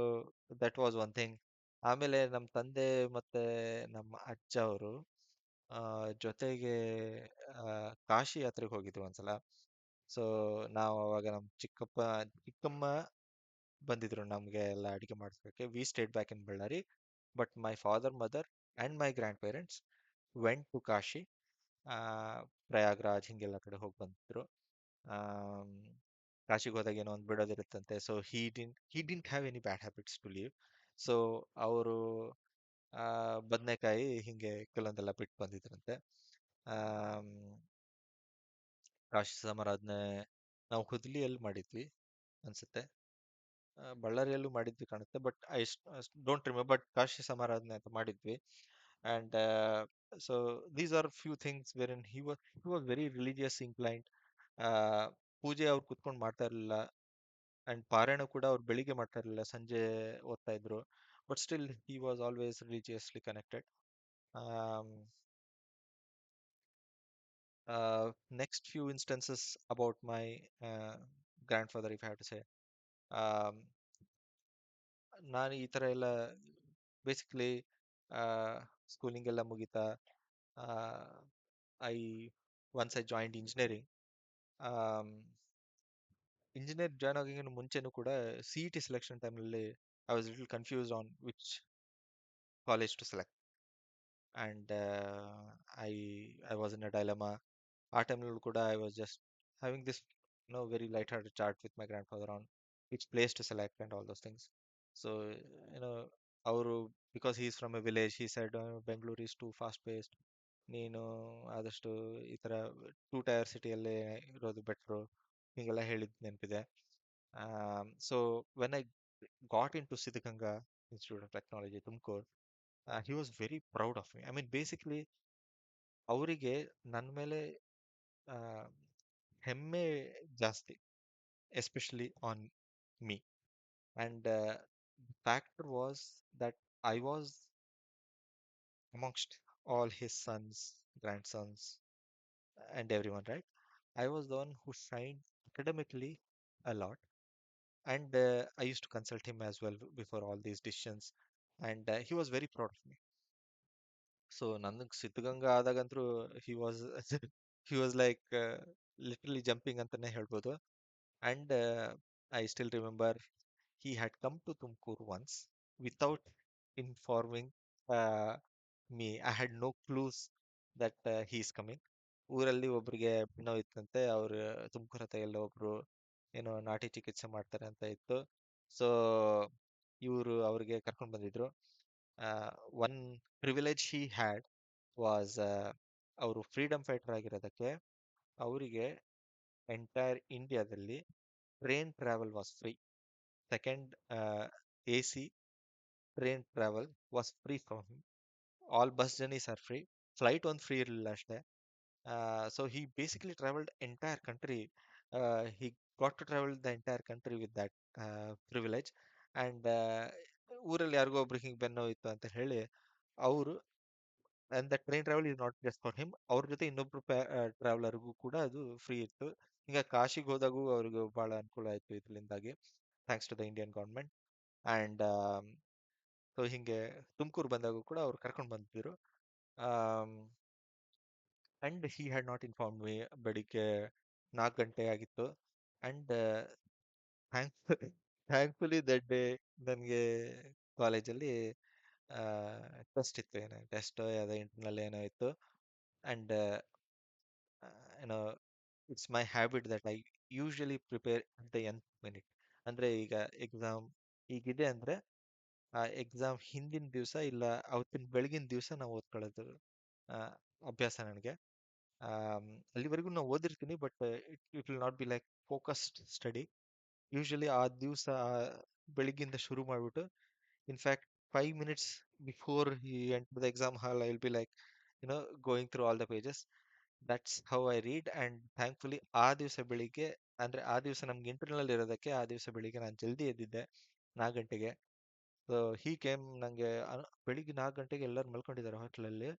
that was one thing. ಆಮೇಲೆ ನಮ್ಮ ತಂದೆ ಮತ್ತೆ ನಮ್ಮ ಅಜ್ಜ ಅವರು ಜೊತೆಗೆ ಕಾಶಿ ಯಾತ್ರೆಗೆ ಹೋಗಿದ್ವಿ ಒಂದ್ಸಲ. ಸೊ ನಾವು ಅವಾಗ ನಮ್ಮ ಚಿಕ್ಕಮ್ಮ ಬಂದಿದ್ರು ನಮ್ಗೆ ಎಲ್ಲ ಅಡಿಗೆ ಮಾಡಿಸೋಕೆ. We stayed back in Bellary, but my father mother and my grandparents went to Kashi. ಆ ಪ್ರಯಾಗ್ರಾಜ್ ಹಿಂಗೆಲ್ಲ ಕಡೆ ಹೋಗಿ ಬಂದಿದ್ರು. ಆಮ್, ಕಾಶಿಗೆ ಹೋದಾಗ ಏನೋ ಒಂದು ಬಿಡೋದಿರುತ್ತಂತೆ. So he didn't have any bad habits to leave. So ಅವರು ಬದನೆಕಾಯಿ ಹಿಂಗೆ ಕೆಲವೊಂದೆಲ್ಲ ಬಿಟ್ಟು ಬಂದಿದ್ರಂತೆ. ಆಮ್, ಕಾಶಿ ಸಮಾರಾಧನೆ ನಾವು ಹುದ್ಲಿಯಲ್ಲಿ ಮಾಡಿದ್ವಿ ಅನ್ಸುತ್ತೆ. ಬಳ್ಳಾರಿಯಲ್ಲೂ ಮಾಡಿದ್ವಿ ಕಾಣುತ್ತೆ, but I don't remember. But Kashi ಸಮಾರಾಧನೆ ಅಂತ ಮಾಡಿದ್ವಿ. And so these are few things wherein he was very religious inclined. ಪೂಜೆ ಅವ್ರು ಕುತ್ಕೊಂಡು ಮಾಡ್ತಾ ಇರಲಿಲ್ಲ. ಅಂಡ್ ಪಾರಾಯಣ ಕೂಡ ಅವ್ರು ಬೆಳಿಗ್ಗೆ ಮಾಡ್ತಾ ಇರಲಿಲ್ಲ, ಸಂಜೆ ಓದ್ತಾ ಇದ್ರು. But still he was always religiously connected. Next few instances about my grandfather, if I have to say. um, ನಾನು ಈ ತರ ಎಲ್ಲ ಬೇಸಿಕ್ಲಿ ಸ್ಕೂಲಿಂಗ್ ಎಲ್ಲ ಮುಗಿತಾ I once I joined engineering. Engineer join ಆಗೋಕ್ಕಿಂತ ಮುಂಚೆನೂ ಕೂಡ CET ಸೆಲೆಕ್ಷನ್ ಟೈಮಲ್ಲಿ I was little confuse on which college to select. And I I was in a dilemma. ಆ ಟೈಮ್ನಲ್ಲೂ ಕೂಡ I was just having this very light hearted chat with my grandfather on which place to select and all those things. So ಏನೋ ಅವರು, because he is from a village, he said Bengaluru is to fast paced, ನೀನು ಆದಷ್ಟು ಈ ಥರ 2 tyre ಸಿಟಿಯಲ್ಲೇ ಇರೋದು better, ಹೀಗೆಲ್ಲ ಹೇಳಿದ ನೆನಪಿದೆ. So when I got into Siddaganga institute of technology Tumakuru, he was very proud of me. I mean basically ಅವರಿಗೆ ನನ್ನ ಮೇಲೆ ಆ, ಹೆಮ್ಮೆ ಜಾಸ್ತಿ, especially on me. And factor was that I was amongst all his sons, grandsons, and everyone, right? I was the one who shined academically a lot, And I used to consult him as well before all these decisions, and he was very proud of me. So ನನಗೆ Siddaganga ಆದಾಗಂತೂ he was he was like literally jumping ಅಂತಾನೆ ಹೇಳ್ಬೋದು. And I still remember he had come to Tumkur once without informing uh, me. I had no clues that he is coming. ಊರಲ್ಲಿ ಒಬ್ರಿಗೆ ನೋವು ಇತ್ತಂತೆ, ಅವ್ರು ತುಮಕೂರು ಹತ್ರ ಎಲ್ಲ ಒಬ್ರು ಏನೋ ನಾಟಿ ಚಿಕಿತ್ಸೆ ಮಾಡ್ತಾರೆ ಅಂತ ಇತ್ತು. ಸೊ ಇವರು ಅವ್ರಿಗೆ ಕರ್ಕೊಂಡು ಬಂದಿದ್ರು. One privilege he had was, ಅವರು ಫ್ರೀಡಮ್ ಫೈಟರ್ ಆಗಿರೋದಕ್ಕೆ ಅವರಿಗೆ ಎಂಟೈರ್ ಇಂಡಿಯಾದಲ್ಲಿ train travel was free. Second A C train travel was free from him. All bus journeys R free. Flight ಒಂದು ಫ್ರೀ ಇರಲಿಲ್ಲ ಅಷ್ಟೇ. So he basically traveled entire country. He got to travel the entire country with that privilege. And ಊರಲ್ಲಿ ಯಾರಿಗೋ ಒಬ್ರಿಗೆ ಹಿಂಗೆ ಬೆನ್ನು ಇತ್ತು ಅಂತ ಹೇಳಿ ಅವರು, and the train travel is not just for him, ಅವ್ರ ಜೊತೆ ಇನ್ನೊಬ್ರು ಟ್ರಾವೆಲರ್ಗೂ ಕೂಡ ಅದು ಫ್ರೀ ಇತ್ತು. ಹಿಂಗ ಕಾಶಿಗೆ ಹೋದಾಗೂ ಅವ್ರಿಗೆ ಬಹಳ ಅನುಕೂಲ ಆಯ್ತು ಇದರಿಂದಾಗಿ, thanks to the Indian government. And so ಹಿಂಗೆ ತುಮಕೂರು ಬಂದಾಗೂ ಕೂಡ ಅವ್ರು ಕರ್ಕೊಂಡು ಬಂದಿದ್ರು. And he had not inform me. ಬೆಳಿಗ್ಗೆ 4 ಗಂಟೆ ಆಗಿತ್ತು. And thank thankfully that day ನನಗೆ ಕಾಲೇಜಲ್ಲಿ ಟೆಸ್ಟ್ ಇತ್ತು, ಏನೋ ಟೆಸ್ಟ್ ಯಾವುದೋ ಇಂಟರ್ನಲ್ ಏನೋ ಇತ್ತು. ಅಂಡ್ ಏನೋ it's my habit that I usually prepare at the nth minute. ಅಂದರೆ ಈಗ ಎಕ್ಸಾಮ್ ಈಗಿದೆ ಅಂದರೆ ಆ ಎಕ್ಸಾಮ್ ಹಿಂದಿನ ದಿವಸ ಇಲ್ಲ ಅವತ್ತಿನ ಬೆಳಗಿನ ದಿವಸ ನಾವು ಓದ್ಕೊಳ್ಳೋದು ಆ, ಅಭ್ಯಾಸ ನನಗೆ. ಅಲ್ಲಿವರೆಗೂ ನಾವು ಓದಿರ್ತೀನಿ, but it will not be like focused study. Usually ಆ ದಿವಸ ಬೆಳಿಗ್ಗಿಂದ ಶುರು ಮಾಡಿಬಿಟ್ಟು, in fact 5 minutes before I enter the exam hall I will be like going through all the pages. That's how I read. And thankfully ಆ ದಿವಸ ಬೆಳಿಗ್ಗೆ, ಅಂದರೆ ಆ ದಿವಸ ನಮ್ಗೆ ಇಂಟರ್ನಲ್ ಇರೋದಕ್ಕೆ ಆ ದಿವಸ ಬೆಳಿಗ್ಗೆ ನಾನು ಜಲ್ದಿ ಎದ್ದಿದ್ದೆ 4 ಗಂಟೆಗೆ. So he came. ನನಗೆ ಬೆಳಿಗ್ಗೆ 4 ಗಂಟೆಗೆ ಎಲ್ಲರೂ ಮಲ್ಕೊಂಡಿದ್ದಾರೆ ಹೋಟ್ಲಲ್ಲಿ.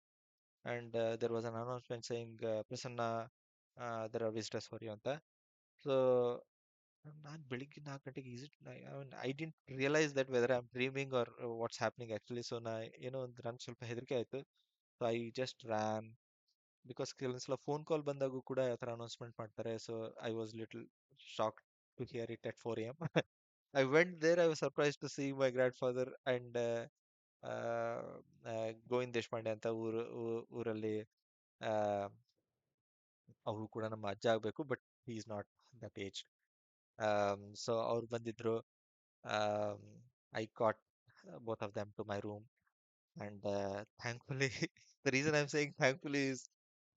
And there was an announcement saying Prasanna, there are visitors for you ಅಂತ. ಸೊ ನಾನು ಬೆಳಿಗ್ಗೆ 4 ಗಂಟೆಗೆ is it, I didn't realise that whether I am dreaming or what's happening actually. So ಏನೋ ಒಂದು ನನ್ಗೆ ಸ್ವಲ್ಪ ಹೆದರಿಕೆ ಆಯಿತು. So I just ran, because ಕೆಲವೊಂದ್ಸಲ ಫೋನ್ ಕಾಲ್ ಬಂದಾಗೂ ಕೂಡ ಆ ಥರ ಅನೌನ್ಸ್ಮೆಂಟ್ ಮಾಡ್ತಾರೆ. So I was little shock to hear it at 4 AM. I went there, I was surprise to see my grandfather. And Govind Deshpande ಅಂತ ಊರಲ್ಲಿ, ಅವರು ಕೂಡ ನಮ್ಮ ಅಜ್ಜ ಆಗಬೇಕು, but he is not that age. So ಅವ್ರು ಬಂದಿದ್ರು. I caught both of them to my room. And thankfully the reason I'm saying thankfully is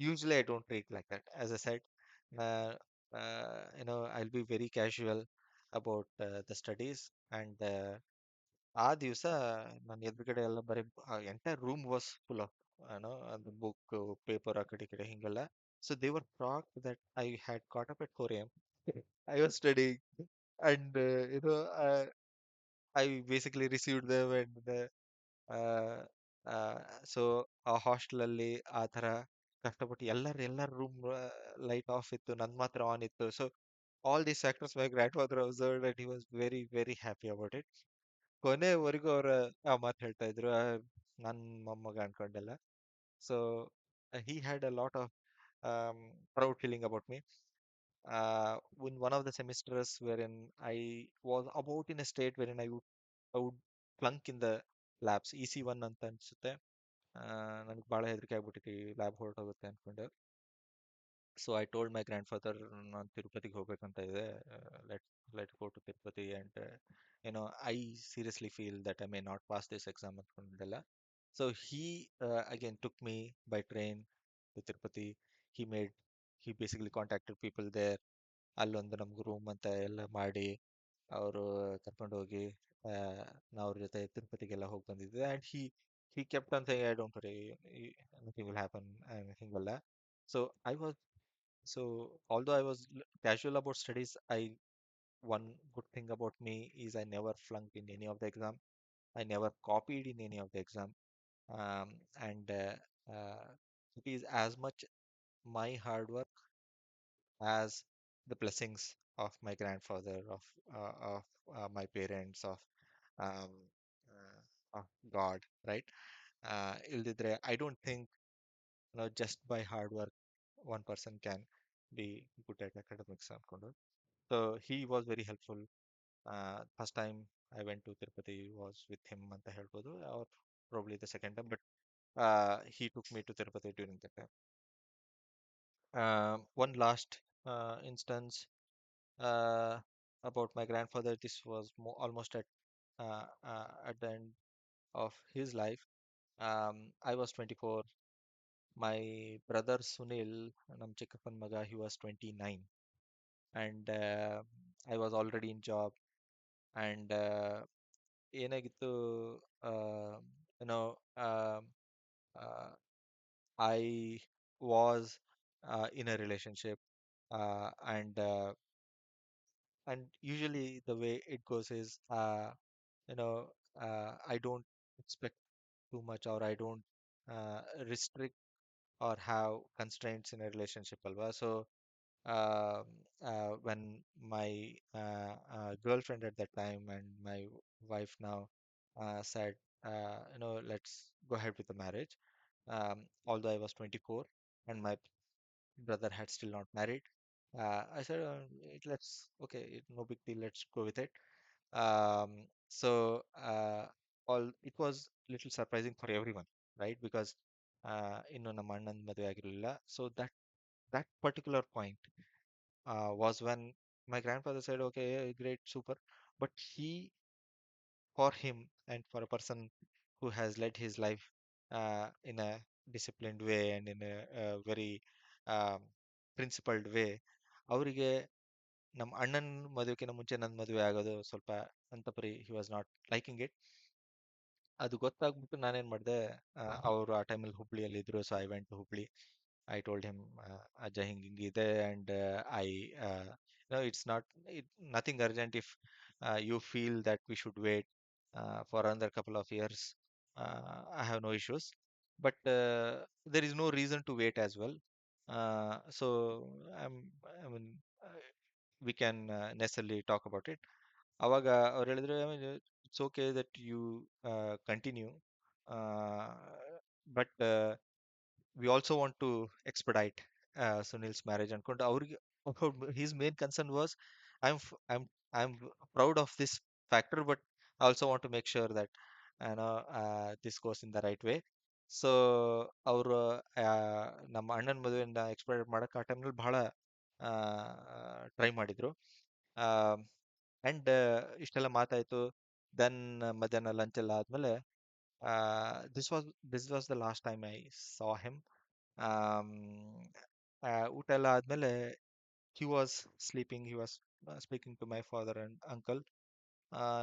usually I don't treat like that. As I said, I'll be very casual about the studies. And ಆ ದಿವಸ ನನ್ನ ಎದುರುಗಡೆ ಎಲ್ಲ ಬರೀ entire room was full of ಅದು book paper ಆ ಕಡೆ ಈ ಕಡೆ ಹಿಂಗೆಲ್ಲ. So they were shocked that I had cot up at 4 AM. I was studying. And I basically received them. And so ಆ ಹಾಸ್ಟೆಲಲ್ಲಿ ಆ ಥರ ಕಷ್ಟಪಟ್ಟು ಎಲ್ಲರ ರೂಮ್ ಲೈಟ್ ಆಫ್ ಇತ್ತು, ನನ್ ಮಾತ್ರ ಆನ್ ಇತ್ತು. So all these factors my grandfather observed and he was very very happy about it. ಕೊನೆವರೆಗೂ ಅವ್ರ ಆ ಮಾತು ಹೇಳ್ತಾ ಇದ್ರು, ನನ್ ಮೊಮ್ಮಗ ಅನ್ಕೊಂಡೆಲ್ಲ. So he had a lot of proud feeling about me. In one of the semesters wherein I was about in a state wherein I would flunk in the labs, EC1 ಅಂತ ಅನ್ಸುತ್ತೆ. ನನಗೆ ಭಾಳ ಹೆದರಿಕೆ ಆಗ್ಬಿಟ್ಟಿತ್ತು ಈ ಲ್ಯಾಬ್ ಹೊರಟೋಗುತ್ತೆ ಅನ್ಕೊಂಡು. So I told my grandfather, ನಾನು ತಿರುಪತಿಗೆ ಹೋಗ್ಬೇಕಂತ ಇದೆ, let let go to Tirupati. And I seriously feel that I may not pass this exam ಅಂದ್ಕೊಂಡಿದ್ದೆಲ್ಲ. So he again took me by train to Tirupati. He made he basically contacted people there. ಅಲ್ಲೊಂದು ನಮ್ಗೆ room ಅಂತ ಎಲ್ಲ ಮಾಡಿ ಅವರು ಕರ್ಕೊಂಡೋಗಿ ನಾವು ಅವ್ರ ಜೊತೆ ತಿರುಪತಿಗೆಲ್ಲ ಹೋಗಿ ಬಂದಿದ್ದೆ. And he kept on saying, I don't worry, nothing will happen ಹಿಂಗೆಲ್ಲ. So I was so although I was casual about studies, one good thing about me is I never flunked in any of the exam. I never copied in any of the exam. um, and it is as much my hard work as the blessings of my grandfather, of my parents, um, of God, right? ಇಲ್ದಿದ್ರೆ I don't think just by hard work one person can be good at academics ಅನ್ಕೊಂಡು. So he was very helpful. First time I went to Tirupati was with him ಅಂತ ಹೇಳ್ಬೋದು, or probably the second time, but he took me to Tirupati during that time. One last instance uh, about my grandfather. This was almost at the end of his life. I was 24. My brother Sunil, Nam Chikkappan Maga, he was 29, and I was already in job. And ಏನಾಗಿತ್ತು, uh, you know, uh, I was in a relationship, and usually the way it goes is, you know, I don't expect too much, or I don't restrict or have constraints in a relationship, alwa. So um, when my girlfriend at that time and my wife now said, let's go ahead with the marriage, although I was 24 and my brother had still not married, I said, okay, no big deal, let's go with it. So all it was little surprising for everyone, right? Because ಇನ್ನು ನಮ್ಮ ಅಣ್ಣನ ಮದುವೆ ಆಗಿರಲಿಲ್ಲ. So that particular point was when my grandfather said, okay, great, super. But for him, and for a person who has led his life in a disciplined way and in a very um, principled way, ಅವರಿಗೆ ನಮ್ಮ ಅಣ್ಣನ ಮದುವೆಗಿಂತ ಮುಂಚೆ ನನ್ನ ಮದುವೆ ಆಗೋದು ಸ್ವಲ್ಪ ಅಂತಪರಿ, he was not liking it. ಅದು ಗೊತ್ತಾಗ್ಬಿಟ್ಟು ನಾನೇನ್ ಮಾಡಿದೆ, ಅವರು ಆ ಟೈಮಲ್ಲಿ ಹುಬ್ಳಿಯಲ್ಲಿ ಇದ್ರು. So I went to Hubli. I told him, Ajay ಹಿಂಗಿದೆ, and it's not nothing urgent. If you feel that we should wait for another couple of years, I have no issues. But there is no reason to wait as well. So I'm, I mean, uh, we can necessarily talk about it. ಅವಾಗ ಅವ್ರು ಹೇಳಿದ್ರು, it's okay that you continue, but we also want to expedite Sunil's marriage ಅನ್ಕೊಂಡು ಅವ್ರಿಗೆ. his main concern was, I'm proud of this factor, but I also want to make sure that this goes in the right way. So ಅವರು ನಮ್ಮ ಅಣ್ಣನ ಮದುವೆಯಿಂದ expect ಮಾಡಕ್ಕೆ ಆ ಟೈಮ್ನಲ್ಲಿ ಬಹಳ try ಮಾಡಿದ್ರು. ಅಂಡ್ ಇಷ್ಟೆಲ್ಲ ಮಾತಾಯ್ತು. ದೆನ್ ಮಧ್ಯಾಹ್ನ ಲಂಚ್ ಎಲ್ಲ ಆದ್ಮೇಲೆ, this was the last time I saw him. Um, ಊಟ ಎಲ್ಲ ಆದ್ಮೇಲೆ he was sleeping, he was speaking to my father and uncle.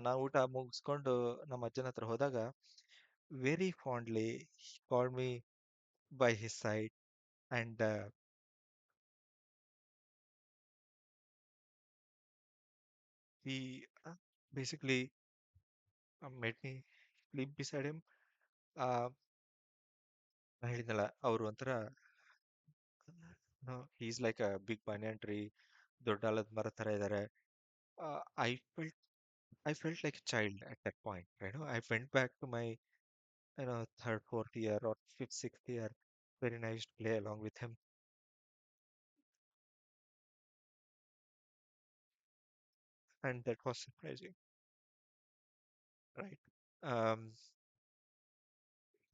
ನಾವು ಊಟ ಮುಗಿಸ್ಕೊಂಡು ನಮ್ಮ ಅಜ್ಜನ ಹತ್ರ ಹೋದಾಗ, very fondly call me by his side, and he basically made me sleep beside him. ನಾ ಹೇಳಿದ್ನಲ್ಲ, ಅವರು ಒಂಥರ, is like a big banyan tree, ದೊಡ್ಡ ಆಲದ ಮರ ತರ ಇದ್ದಾರೆ. I felt I felt like a child at that point. I went back to my third, fourth year or fifth, sixth year, wherein I used to play along with him, and that was surprising, right? Um,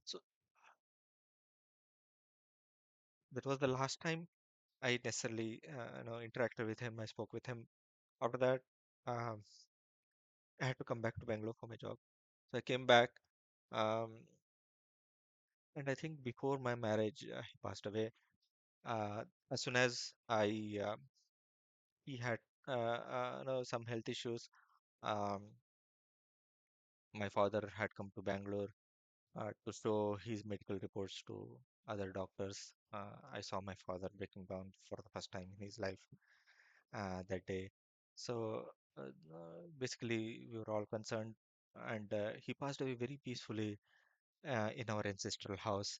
so that was the last time I necessarily interacted with him. I spoke with him. After that, um, I had to come back to Bangalore for my job. So I came back, um, and I think before my marriage, he passed away. Uh, as soon as he had some health issues. Um, my father had come to Bangalore to show his medical reports to other doctors. I saw my father breaking down for the first time in his life that day. So basically, we were all concerned, and he passed away very peacefully in our ancestral house.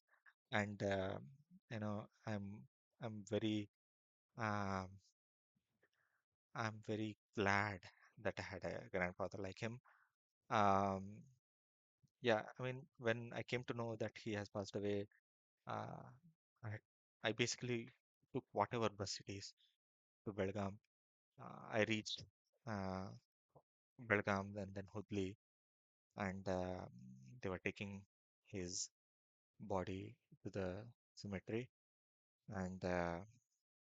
And I'm very um, I'm very glad that I had a grandfather like him. Um, yeah, I mean, when I came to know that he has passed away, uh, I, I basically took whatever bus it is to Belgaum. I reached uh, Belgaum and then Hubli, and they were taking his body to the cemetery, and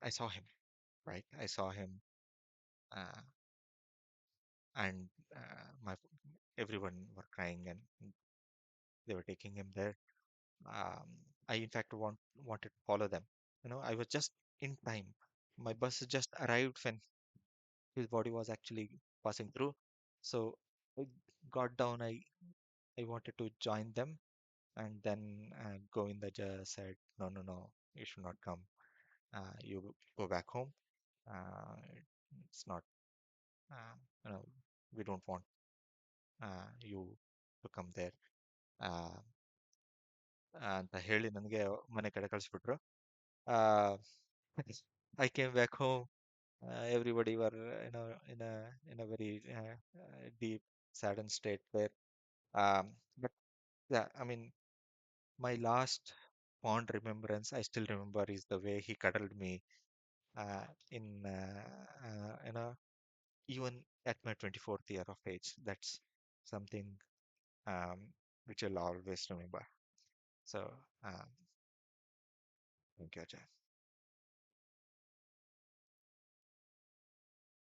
I saw him, right? I saw him, uh, and my everyone were crying, and they were taking him there. Um, I in fact wanted to follow them. I was just in time. My bus just arrived when his body was actually passing through. So I got down. I wanted to join them, and then Govinda just said, "No, no, no, you should not come. You go back home. Uh, it's not. Uh, you know, we don't want you to come there." Uh, ಅಂತ ಹೇಳಿ ನನಗೆ ಮನೆ ಕಡೆ ಕಳಿಸ್ಬಿಟ್ರು. Uh, I came back home. Everybody were, in a very deep, saddened state there. But yeah, I mean, my last fond remembrance I still remember is the way he cuddled me uh, in even at my 24th year of age. That's something um, which I'll always remember. So, um, thank you, Ajay.